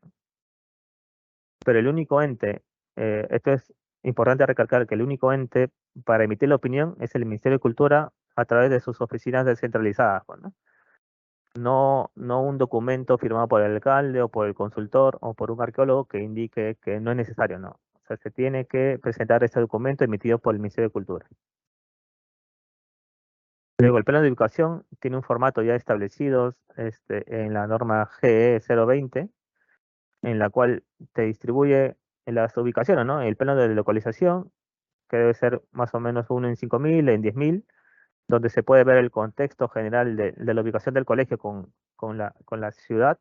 Pero el único ente, esto es importante recalcar, que el único ente para emitir la opinión es el Ministerio de Cultura a través de sus oficinas descentralizadas, pues, ¿no? No un documento firmado por el alcalde o por el consultor o por un arqueólogo que indique que no es necesario, no. O sea, se tiene que presentar este documento emitido por el Ministerio de Cultura. Luego, el plano de ubicación tiene un formato ya establecido en la norma GE 020, en la cual te distribuye las ubicaciones, ¿no? El plano de localización, que debe ser más o menos uno en 5.000, en 10.000, donde se puede ver el contexto general de la ubicación del colegio con la ciudad.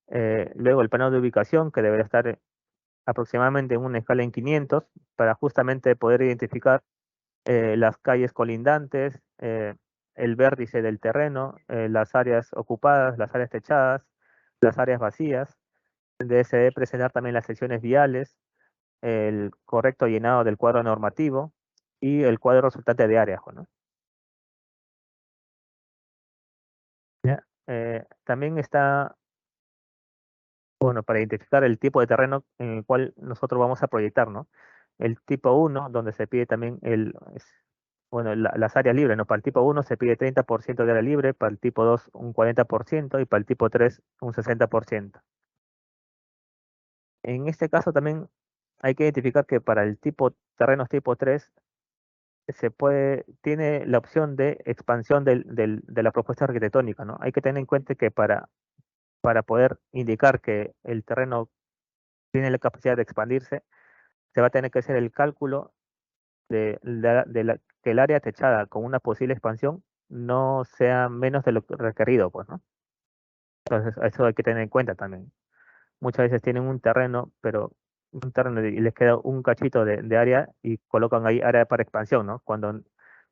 Luego, el plano de ubicación, que debería estar aproximadamente en una escala en 500, para justamente poder identificar las calles colindantes, el vértice del terreno, las áreas ocupadas, las áreas techadas, las áreas vacías. Se debe presentar también las secciones viales, el correcto llenado del cuadro normativo y el cuadro resultante de áreas, ¿no? ¿Ya? También está, bueno, para identificar el tipo de terreno en el cual nosotros vamos a proyectar, ¿no? El tipo 1, donde se pide también las áreas libres, ¿no? Para el tipo 1 se pide 30% de área libre, para el tipo 2 un 40% y para el tipo 3 un 60%. En este caso también hay que identificar que para el terrenos tipo 3 tiene la opción de expansión de la propuesta arquitectónica, ¿no? Hay que tener en cuenta que para poder indicar que el terreno tiene la capacidad de expandirse, se va a tener que hacer el cálculo que el área techada con una posible expansión no sea menos de lo requerido, pues, ¿no? Entonces, eso hay que tener en cuenta también. Muchas veces tienen un terreno, pero un terreno y les queda un cachito de área y colocan ahí área para expansión, ¿no?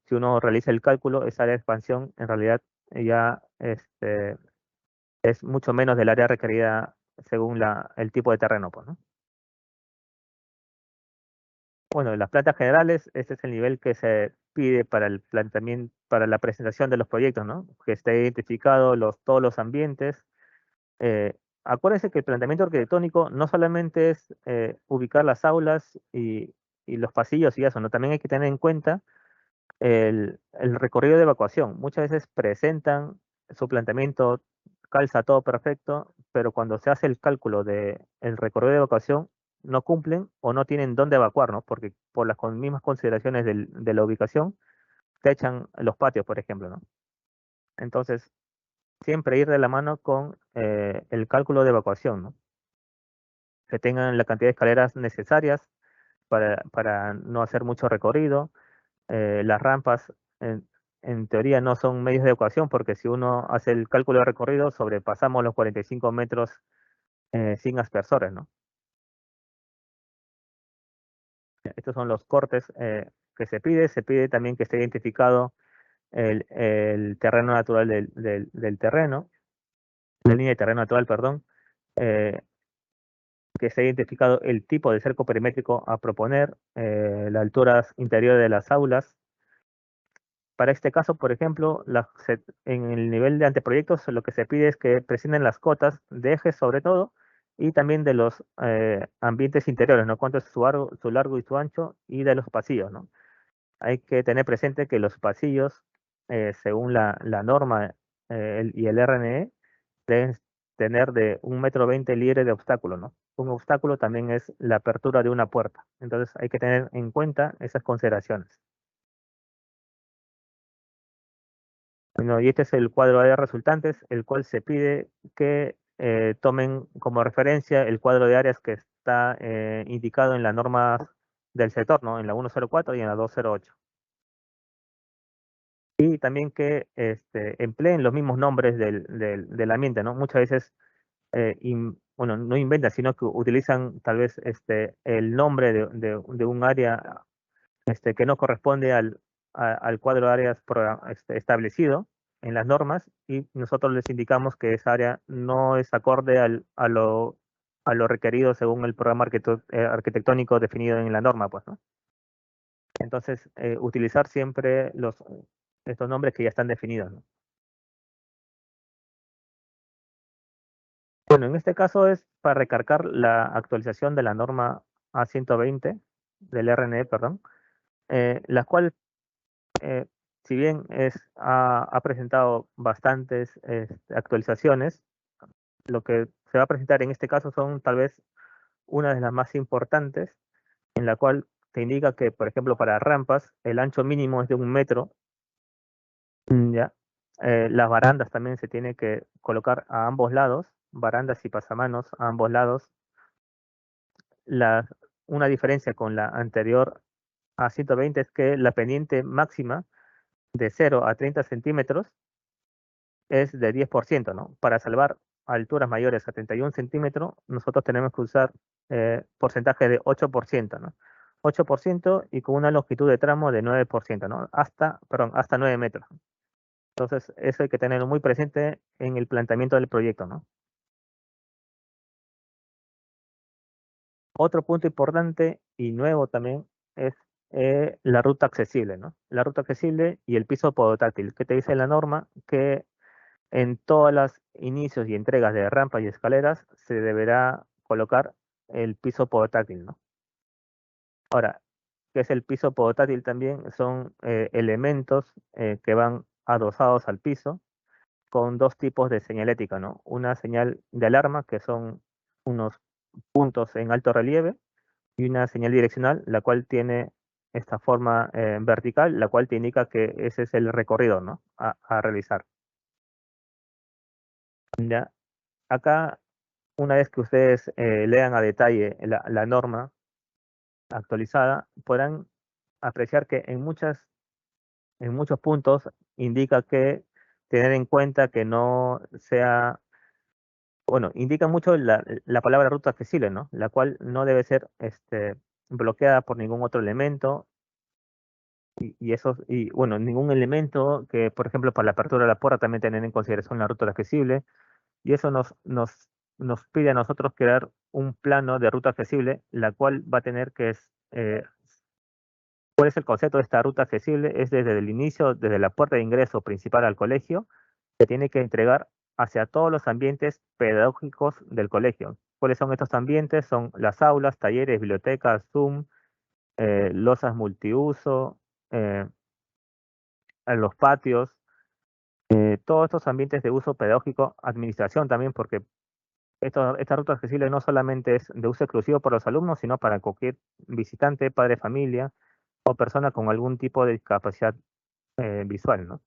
Si uno realiza el cálculo, esa área de expansión en realidad ya es mucho menos del área requerida según el tipo de terreno, pues, ¿no? Bueno, en las plantas generales, ese es el nivel que se pide para el planteamiento, para la presentación de los proyectos, ¿no? Que esté identificado todos los ambientes. Eh, Acuérdense que el planteamiento arquitectónico no solamente es ubicar las aulas y los pasillos y eso, ¿no? También hay que tener en cuenta el recorrido de evacuación. Muchas veces presentan su planteamiento, calza todo perfecto, pero cuando se hace el cálculo del recorrido de evacuación, no cumplen o no tienen dónde evacuar, ¿no? Porque por las mismas consideraciones de la ubicación, te echan los patios, por ejemplo, ¿no? Entonces, siempre ir de la mano con el cálculo de evacuación, ¿no? Que tengan la cantidad de escaleras necesarias para no hacer mucho recorrido. Las rampas, en teoría, no son medios de evacuación, porque si uno hace el cálculo de recorrido, sobrepasamos los 45 metros sin aspersores, ¿no? Estos son los cortes que se pide. Se pide también que esté identificado el terreno natural del terreno, la línea de terreno natural, perdón, eh, que esté identificado el tipo de cerco perimétrico a proponer, la altura interior de las aulas. Para este caso, por ejemplo, en el nivel de anteproyectos, lo que se pide es que presenten las cotas de ejes sobre todo y también de los ambientes interiores, ¿no? Cuánto es su largo y su ancho y de los pasillos, ¿no? Hay que tener presente que los pasillos, según la norma y el RNE, deben tener de 1,20 m libre de obstáculo, ¿no? Un obstáculo también es la apertura de una puerta. Entonces hay que tener en cuenta esas consideraciones. Bueno, y este es el cuadro de áreas resultantes, el cual se pide que tomen como referencia el cuadro de áreas que está indicado en la norma del sector, ¿no? En la 104 y en la 208. Y también que empleen los mismos nombres del ambiente, ¿no? Muchas veces, bueno, no inventan, sino que utilizan tal vez el nombre de un área que no corresponde al cuadro de áreas establecido en las normas, y nosotros les indicamos que esa área no es acorde a lo requerido según el programa arquitectónico definido en la norma, pues, ¿no? Entonces, utilizar siempre estos nombres que ya están definidos, ¿no? Bueno, en este caso es para recargar la actualización de la norma A120 del RNE, perdón, la cual, eh, si bien ha presentado bastantes actualizaciones, lo que se va a presentar en este caso son tal vez una de las más importantes, en la cual te indica que, por ejemplo, para rampas, el ancho mínimo es de 1 metro, ¿ya? Las barandas también se tiene que colocar a ambos lados, barandas y pasamanos a ambos lados. La, una diferencia con la anterior a 120 es que la pendiente máxima de 0 a 30 centímetros es de 10%, ¿no? Para salvar alturas mayores a 31 centímetros, nosotros tenemos que usar porcentaje de 8%, ¿no? 8% y con una longitud de tramo de 9%, ¿no? Hasta 9 metros. Entonces, eso hay que tenerlo muy presente en el planteamiento del proyecto, ¿no? Otro punto importante y nuevo también es la ruta accesible, ¿no? La ruta accesible y el piso podotáctil, que te dice la norma que en todas las inicios y entregas de rampas y escaleras se deberá colocar el piso podotáctil, ¿no? Ahora, ¿qué es el piso podotáctil también? Son elementos que van adosados al piso con dos tipos de señalética, ¿no? Una señal de alarma, que son unos puntos en alto relieve, y una señal direccional, la cual tiene esta forma vertical, la cual te indica que ese es el recorrido, ¿no? A realizar. Ya, acá, una vez que ustedes lean a detalle la norma actualizada, podrán apreciar que en muchos puntos indica que tener en cuenta que no sea, bueno, indica mucho la palabra ruta accesible, ¿no? La cual no debe ser bloqueada por ningún otro elemento. y bueno, ningún elemento que, por ejemplo, para la apertura de la puerta también tener en consideración la ruta accesible, y eso nos pide a nosotros crear un plano de ruta accesible, la cual va a tener que ¿cuál es el concepto de esta ruta accesible? Es desde el inicio, desde la puerta de ingreso principal al colegio, se tiene que entregar hacia todos los ambientes pedagógicos del colegio. ¿Cuáles son estos ambientes? Son las aulas, talleres, bibliotecas, Zoom, losas multiuso, eh, los patios, todos estos ambientes de uso pedagógico, administración también, porque esta ruta accesible no solamente es de uso exclusivo por los alumnos, sino para cualquier visitante, padre de familia o persona con algún tipo de discapacidad visual, ¿no?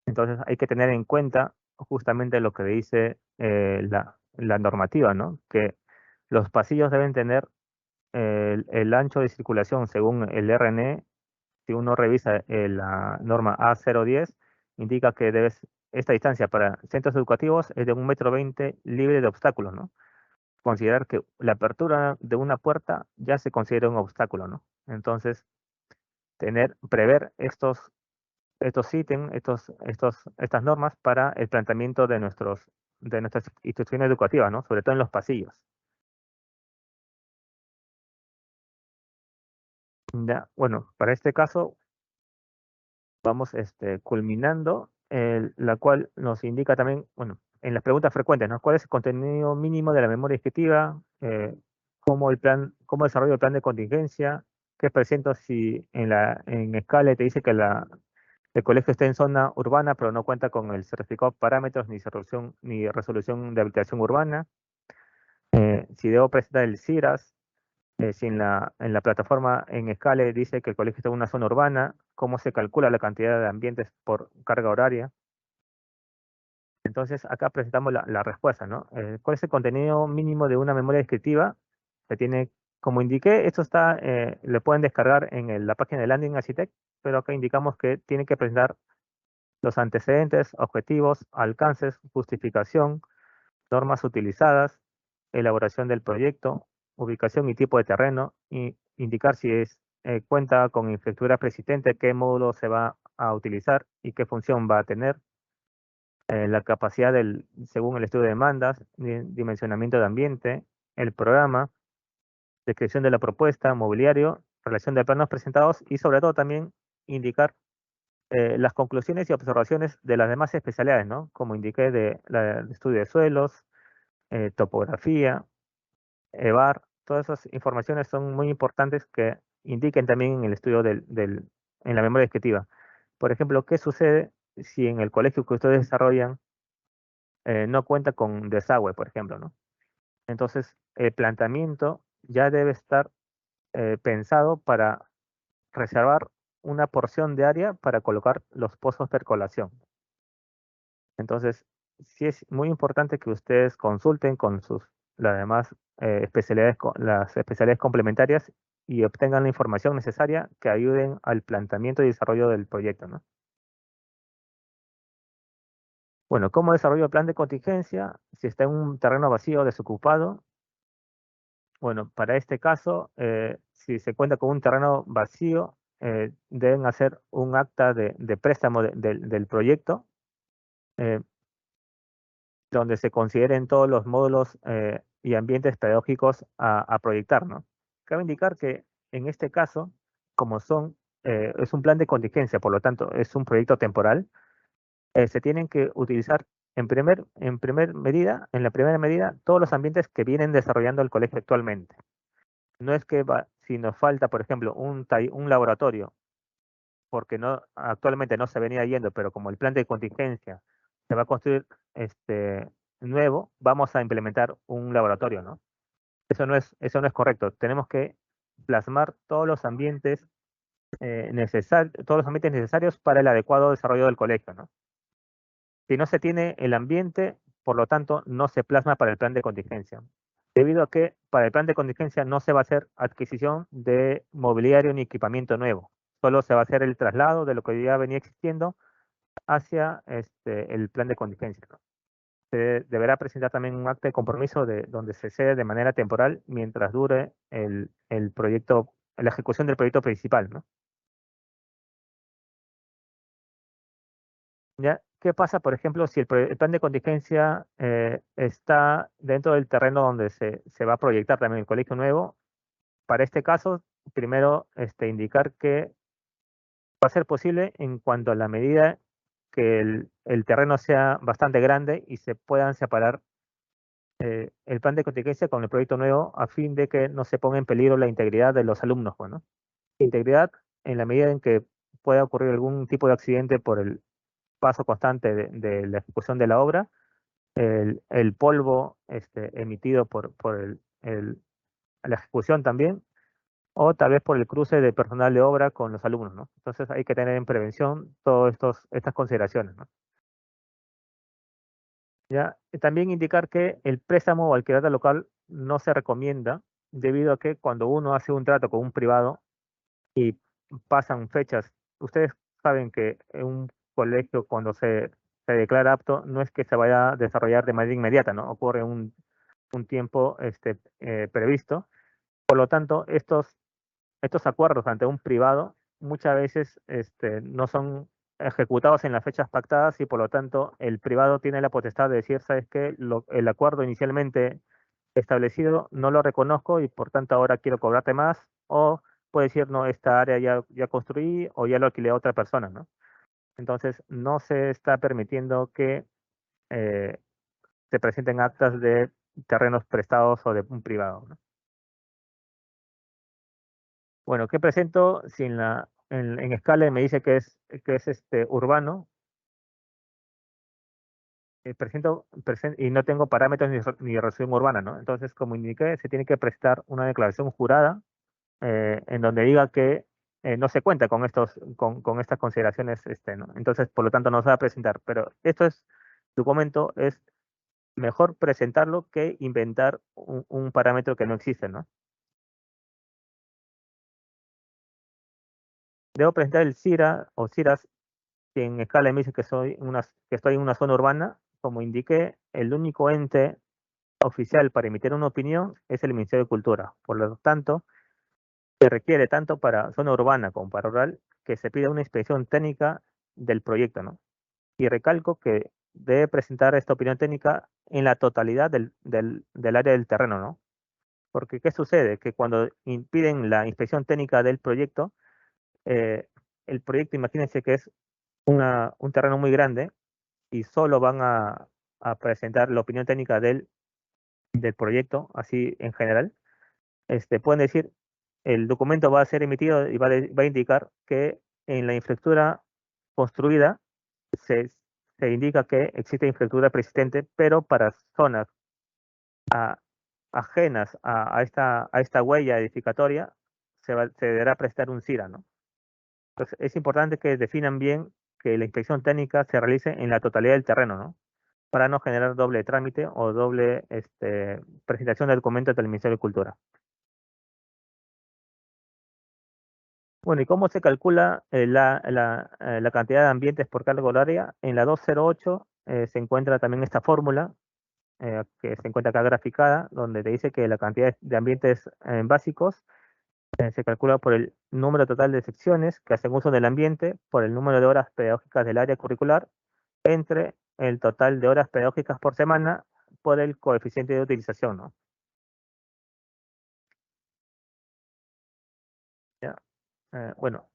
Entonces hay que tener en cuenta justamente lo que dice la normativa, ¿no? Que los pasillos deben tener el ancho de circulación según el RNE. Si uno revisa la norma A010, indica que esta distancia para centros educativos es de 1,20 m libre de obstáculos, ¿no? Considerar que la apertura de una puerta ya se considera un obstáculo, ¿no? Entonces, prever estos ítems, estas normas para el planteamiento de nuestras instituciones educativas, ¿no? Sobre todo en los pasillos. Ya, bueno, para este caso vamos culminando, la cual nos indica también, bueno, en las preguntas frecuentes, ¿no? ¿Cuál es el contenido mínimo de la memoria ejecutiva? ¿Cómo desarrollo el plan de contingencia? ¿Qué presento si en escala te dice que el colegio está en zona urbana, pero no cuenta con el certificado de parámetros ni resolución de habitación urbana? Si debo presentar el CIRAS, si en la plataforma en Scale dice que el colegio está en una zona urbana, ¿cómo se calcula la cantidad de ambientes por carga horaria? Entonces, acá presentamos la respuesta, ¿no? ¿Cuál es el contenido mínimo de una memoria descriptiva? Se tiene, como indiqué, esto lo pueden descargar en la página de Landing Architect, pero acá indicamos que tiene que presentar los antecedentes, objetivos, alcances, justificación, normas utilizadas, elaboración del proyecto, ubicación y tipo de terreno, y indicar si cuenta con infraestructura preexistente, qué módulo se va a utilizar y qué función va a tener, la capacidad según el estudio de demandas, dimensionamiento de ambiente, el programa, descripción de la propuesta, mobiliario, relación de planos presentados y sobre todo también indicar las conclusiones y observaciones de las demás especialidades, ¿no? Como indiqué del estudio de suelos, topografía, EVAR, todas esas informaciones son muy importantes que indiquen también en el estudio en la memoria descriptiva. Por ejemplo, ¿qué sucede si en el colegio que ustedes desarrollan no cuenta con desagüe, por ejemplo, ¿no? Entonces, el planteamiento ya debe estar pensado para reservar una porción de área para colocar los pozos de percolación. Entonces, sí es muy importante que ustedes consulten con las demás las especialidades complementarias y obtengan la información necesaria que ayuden al planteamiento y desarrollo del proyecto, ¿no? Bueno, ¿cómo desarrollo el plan de contingencia? Si está en un terreno vacío, desocupado. Bueno, para este caso, si se cuenta con un terreno vacío, deben hacer un acta de préstamo del proyecto, eh, donde se consideren todos los módulos y ambientes pedagógicos a proyectar, ¿no? Cabe indicar que en este caso, como es un plan de contingencia, por lo tanto, es un proyecto temporal, se tienen que utilizar en la primera medida, todos los ambientes que vienen desarrollando el colegio actualmente. No es que si nos falta, por ejemplo, un laboratorio, porque actualmente no se venía yendo, pero como el plan de contingencia se va a construir nuevo, vamos a implementar un laboratorio, ¿no? Eso no es correcto. Tenemos que plasmar todos los ambientes necesarios para el adecuado desarrollo del colegio, ¿no? Si no se tiene el ambiente, por lo tanto, no se plasma para el plan de contingencia. Debido a que para el plan de contingencia no se va a hacer adquisición de mobiliario ni equipamiento nuevo. Solo se va a hacer el traslado de lo que ya venía existiendo hacia el plan de contingencia, ¿no? Se deberá presentar también un acta de compromiso donde se cede de manera temporal mientras dure el proyecto, la ejecución del proyecto principal, ¿no? ¿Ya? ¿Qué pasa, por ejemplo, si el plan de contingencia está dentro del terreno donde se va a proyectar también el colegio nuevo? Para este caso, primero indicar que va a ser posible en cuanto a la medida que el terreno sea bastante grande y se puedan separar el plan de contingencia con el proyecto nuevo a fin de que no se ponga en peligro la integridad de los alumnos, pues, ¿no? Integridad en la medida en que pueda ocurrir algún tipo de accidente por el paso constante de la ejecución de la obra, el polvo emitido por la ejecución también, o tal vez por el cruce de personal de obra con los alumnos, ¿no? Entonces hay que tener en prevención todas estas consideraciones, ¿no? ¿Ya? También indicar que el préstamo o alquiler de local no se recomienda debido a que cuando uno hace un trato con un privado y pasan fechas, ustedes saben que en un colegio cuando se declara apto no es que se vaya a desarrollar de manera inmediata, ¿no? Ocurre un tiempo previsto. Por lo tanto, estos acuerdos ante un privado muchas veces no son ejecutados en las fechas pactadas y por lo tanto el privado tiene la potestad de decir, ¿sabes qué? El acuerdo inicialmente establecido no lo reconozco y por tanto ahora quiero cobrarte más, o puede decir, no, esta área ya construí o ya lo alquilé a otra persona, ¿no? Entonces no se está permitiendo que eh, se presenten actas de terrenos prestados o de un privado, ¿no? Bueno, ¿qué presento si en escala me dice que es urbano? Y no tengo parámetros ni resolución urbana, ¿no? Entonces, como indiqué, se tiene que prestar una declaración jurada en donde diga que no se cuenta con estas consideraciones, ¿no? Entonces, por lo tanto, no se va a presentar. Pero documento es mejor presentarlo que inventar un parámetro que no existe, ¿no? Debo presentar el CIRA o CIRAS, que en escala me dice que estoy en una zona urbana. Como indiqué, el único ente oficial para emitir una opinión es el Ministerio de Cultura. Por lo tanto, se requiere tanto para zona urbana como para rural que se pida una inspección técnica del proyecto, ¿no? Y recalco que debe presentar esta opinión técnica en la totalidad del área del terreno, ¿no? Porque ¿qué sucede? Que cuando impiden la inspección técnica del proyecto, eh, el proyecto, imagínense que es un terreno muy grande y solo van a presentar la opinión técnica del proyecto, así en general. Pueden decir, el documento va a ser emitido y va a indicar que en la infraestructura construida se, se indica que existe infraestructura persistente, pero para zonas a- ajenas a esta huella edificatoria se deberá prestar un CIRA, ¿no? Entonces, es importante que definan bien que la inspección técnica se realice en la totalidad del terreno, ¿no? Para no generar doble trámite o doble presentación de documentos del Ministerio de Cultura. Bueno, ¿y cómo se calcula la cantidad de ambientes por carga horaria? En la 208 se encuentra también esta fórmula que se encuentra acá graficada, donde te dice que la cantidad de ambientes básicos se calcula por el número total de secciones que hacen uso del ambiente, por el número de horas pedagógicas del área curricular, entre el total de horas pedagógicas por semana por el coeficiente de utilización, ¿no? ¿Ya? Bueno,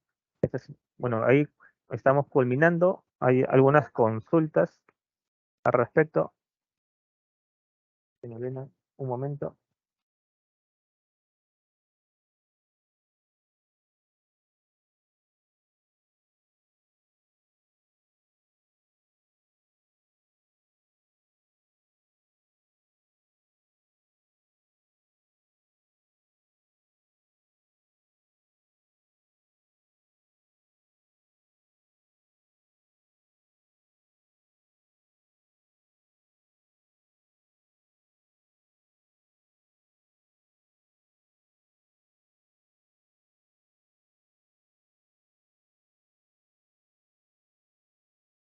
bueno, ahí estamos culminando. Hay algunas consultas al respecto. Señor Lina, un momento.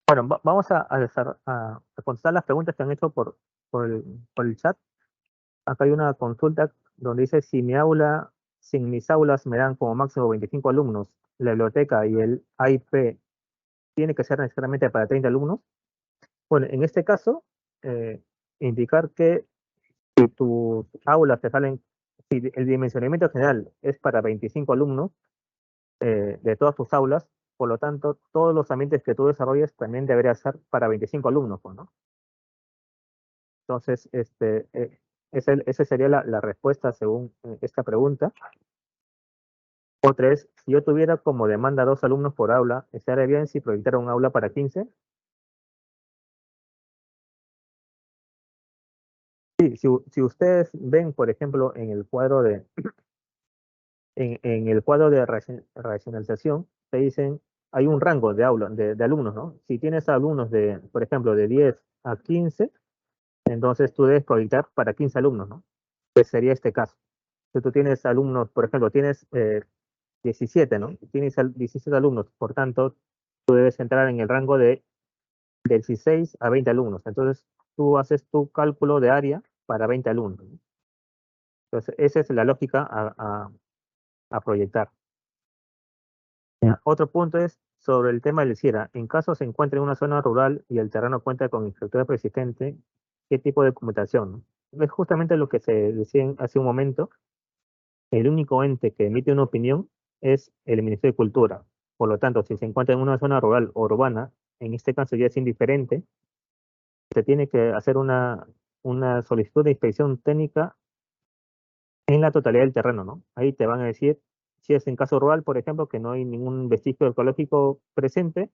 Bueno, vamos a contestar las preguntas que han hecho por el chat. Acá hay una consulta donde dice, si en mis aulas me dan como máximo 25 alumnos, la biblioteca y el AIP tiene que ser necesariamente para 30 alumnos. Bueno, en este caso, indicar que si tus aulas te salen, si el dimensionamiento general es para 25 alumnos de todas tus aulas, por lo tanto, todos los ambientes que tú desarrolles también deberían ser para 25 alumnos, pues, ¿no? Entonces, esa sería la respuesta según esta pregunta. Otra es, si yo tuviera como demanda 2 alumnos por aula, ¿estaría bien si proyectara un aula para 15? Sí, si ustedes ven, por ejemplo, en el cuadro de racionalización, te dicen, hay un rango de alumnos, ¿no? Si tienes alumnos por ejemplo, de 10 a 15, entonces tú debes proyectar para 15 alumnos, ¿no? Pues sería este caso. Si tú tienes alumnos, por ejemplo, tienes 17, ¿no? Tienes 17 alumnos, por tanto, tú debes entrar en el rango de 16 a 20 alumnos. Entonces, tú haces tu cálculo de área para 20 alumnos, ¿no? Entonces, esa es la lógica a proyectar. Ya. Otro punto es sobre el tema del CIERA. En caso se encuentre en una zona rural y el terreno cuenta con infraestructura persistente, ¿qué tipo de documentación? Es justamente lo que se decía hace un momento. El único ente que emite una opinión es el Ministerio de Cultura. Por lo tanto, si se encuentra en una zona rural o urbana, en este caso ya es indiferente, se tiene que hacer una solicitud de inspección técnica en la totalidad del terreno, ¿no? Ahí te van a decir, si es en caso rural, por ejemplo, que no hay ningún vestigio arqueológico presente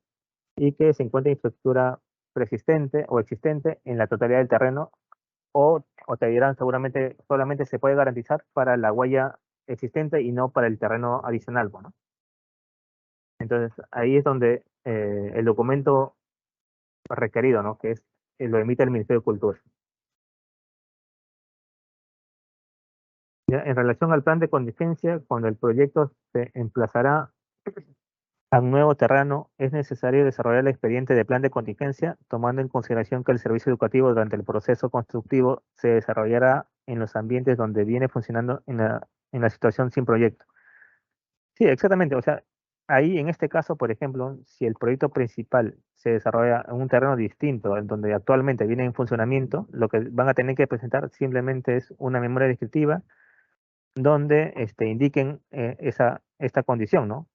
y que se encuentra infraestructura persistente o existente en la totalidad del terreno, o te dirán seguramente solamente se puede garantizar para la huella existente y no para el terreno adicional, ¿no? Entonces, ahí es donde el documento requerido, ¿no? Que es, lo emite el Ministerio de Cultura. Ya, en relación al plan de contingencia, cuando el proyecto se emplazará a un nuevo terreno, es necesario desarrollar el expediente de plan de contingencia, tomando en consideración que el servicio educativo durante el proceso constructivo se desarrollará en los ambientes donde viene funcionando en la situación sin proyecto. Sí, exactamente. O sea, ahí en este caso, por ejemplo, si el proyecto principal se desarrolla en un terreno distinto, en donde actualmente viene en funcionamiento, lo que van a tener que presentar simplemente es una memoria descriptiva donde indiquen esta condición, ¿no?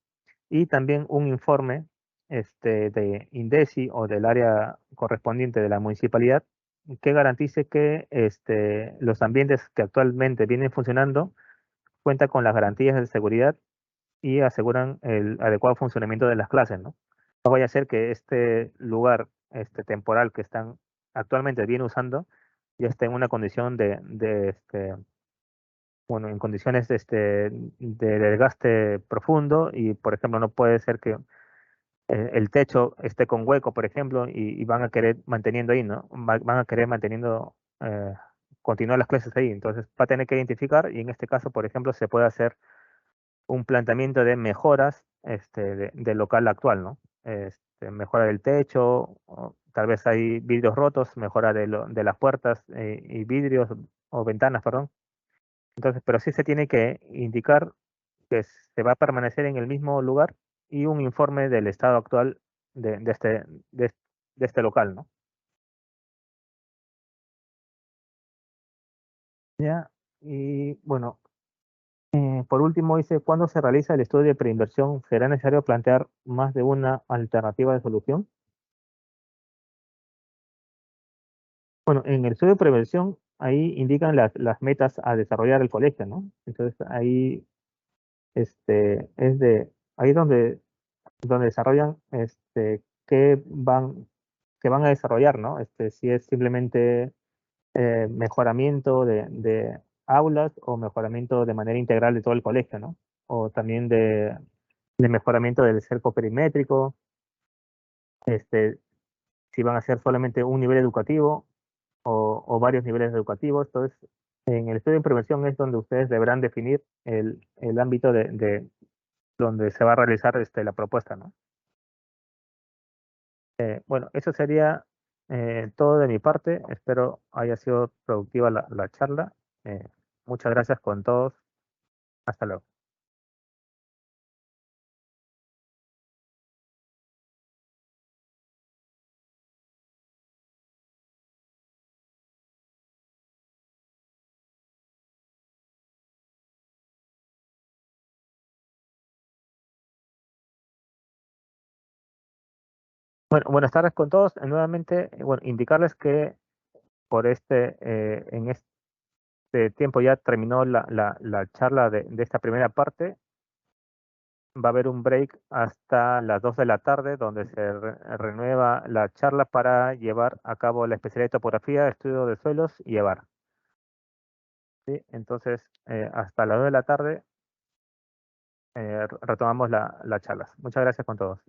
Y también un informe de INDECI o del área correspondiente de la municipalidad que garantice que los ambientes que actualmente vienen funcionando cuentan con las garantías de seguridad y aseguran el adecuado funcionamiento de las clases, ¿no? No vaya a ser que este lugar temporal que están actualmente bien usando ya esté en una condición bueno, en condiciones de desgaste profundo y, por ejemplo, no puede ser que el techo esté con hueco, por ejemplo, y van a querer manteniendo ahí, ¿no? Van a querer manteniendo, continuar las clases ahí. Entonces, va a tener que identificar y en este caso, por ejemplo, se puede hacer un planteamiento de mejoras del local actual, ¿no? Mejora del techo, o tal vez hay vidrios rotos, mejora de las puertas y vidrios o ventanas, perdón. Entonces, pero sí se tiene que indicar que se va a permanecer en el mismo lugar y un informe del estado actual de de, de este local, ¿no? Ya, y bueno, por último dice, ¿cuándo se realiza el estudio de preinversión? ¿Será necesario plantear más de una alternativa de solución? Bueno, en el estudio de prevención, ahí indican las metas a desarrollar el colegio, ¿no? Entonces ahí es ahí donde desarrollan qué van a desarrollar, ¿no? Si es simplemente mejoramiento de aulas o mejoramiento de manera integral de todo el colegio, ¿no? O también de mejoramiento del cerco perimétrico, este, si van a ser solamente un nivel educativo o varios niveles educativos. Entonces, en el estudio de prevención es donde ustedes deberán definir el ámbito de donde se va a realizar la propuesta, ¿no? Bueno, eso sería todo de mi parte. Espero haya sido productiva la charla. Eh, Muchas gracias con todos. Hasta luego. Bueno, buenas tardes con todos. Nuevamente, bueno, indicarles que por en este tiempo ya terminó la charla de esta primera parte. Va a haber un break hasta las 2 de la tarde, donde se renueva la charla para llevar a cabo la especialidad de topografía, estudio de suelos y EVAR. ¿Sí? Entonces, hasta las 2 de la tarde retomamos la charla. Muchas gracias con todos.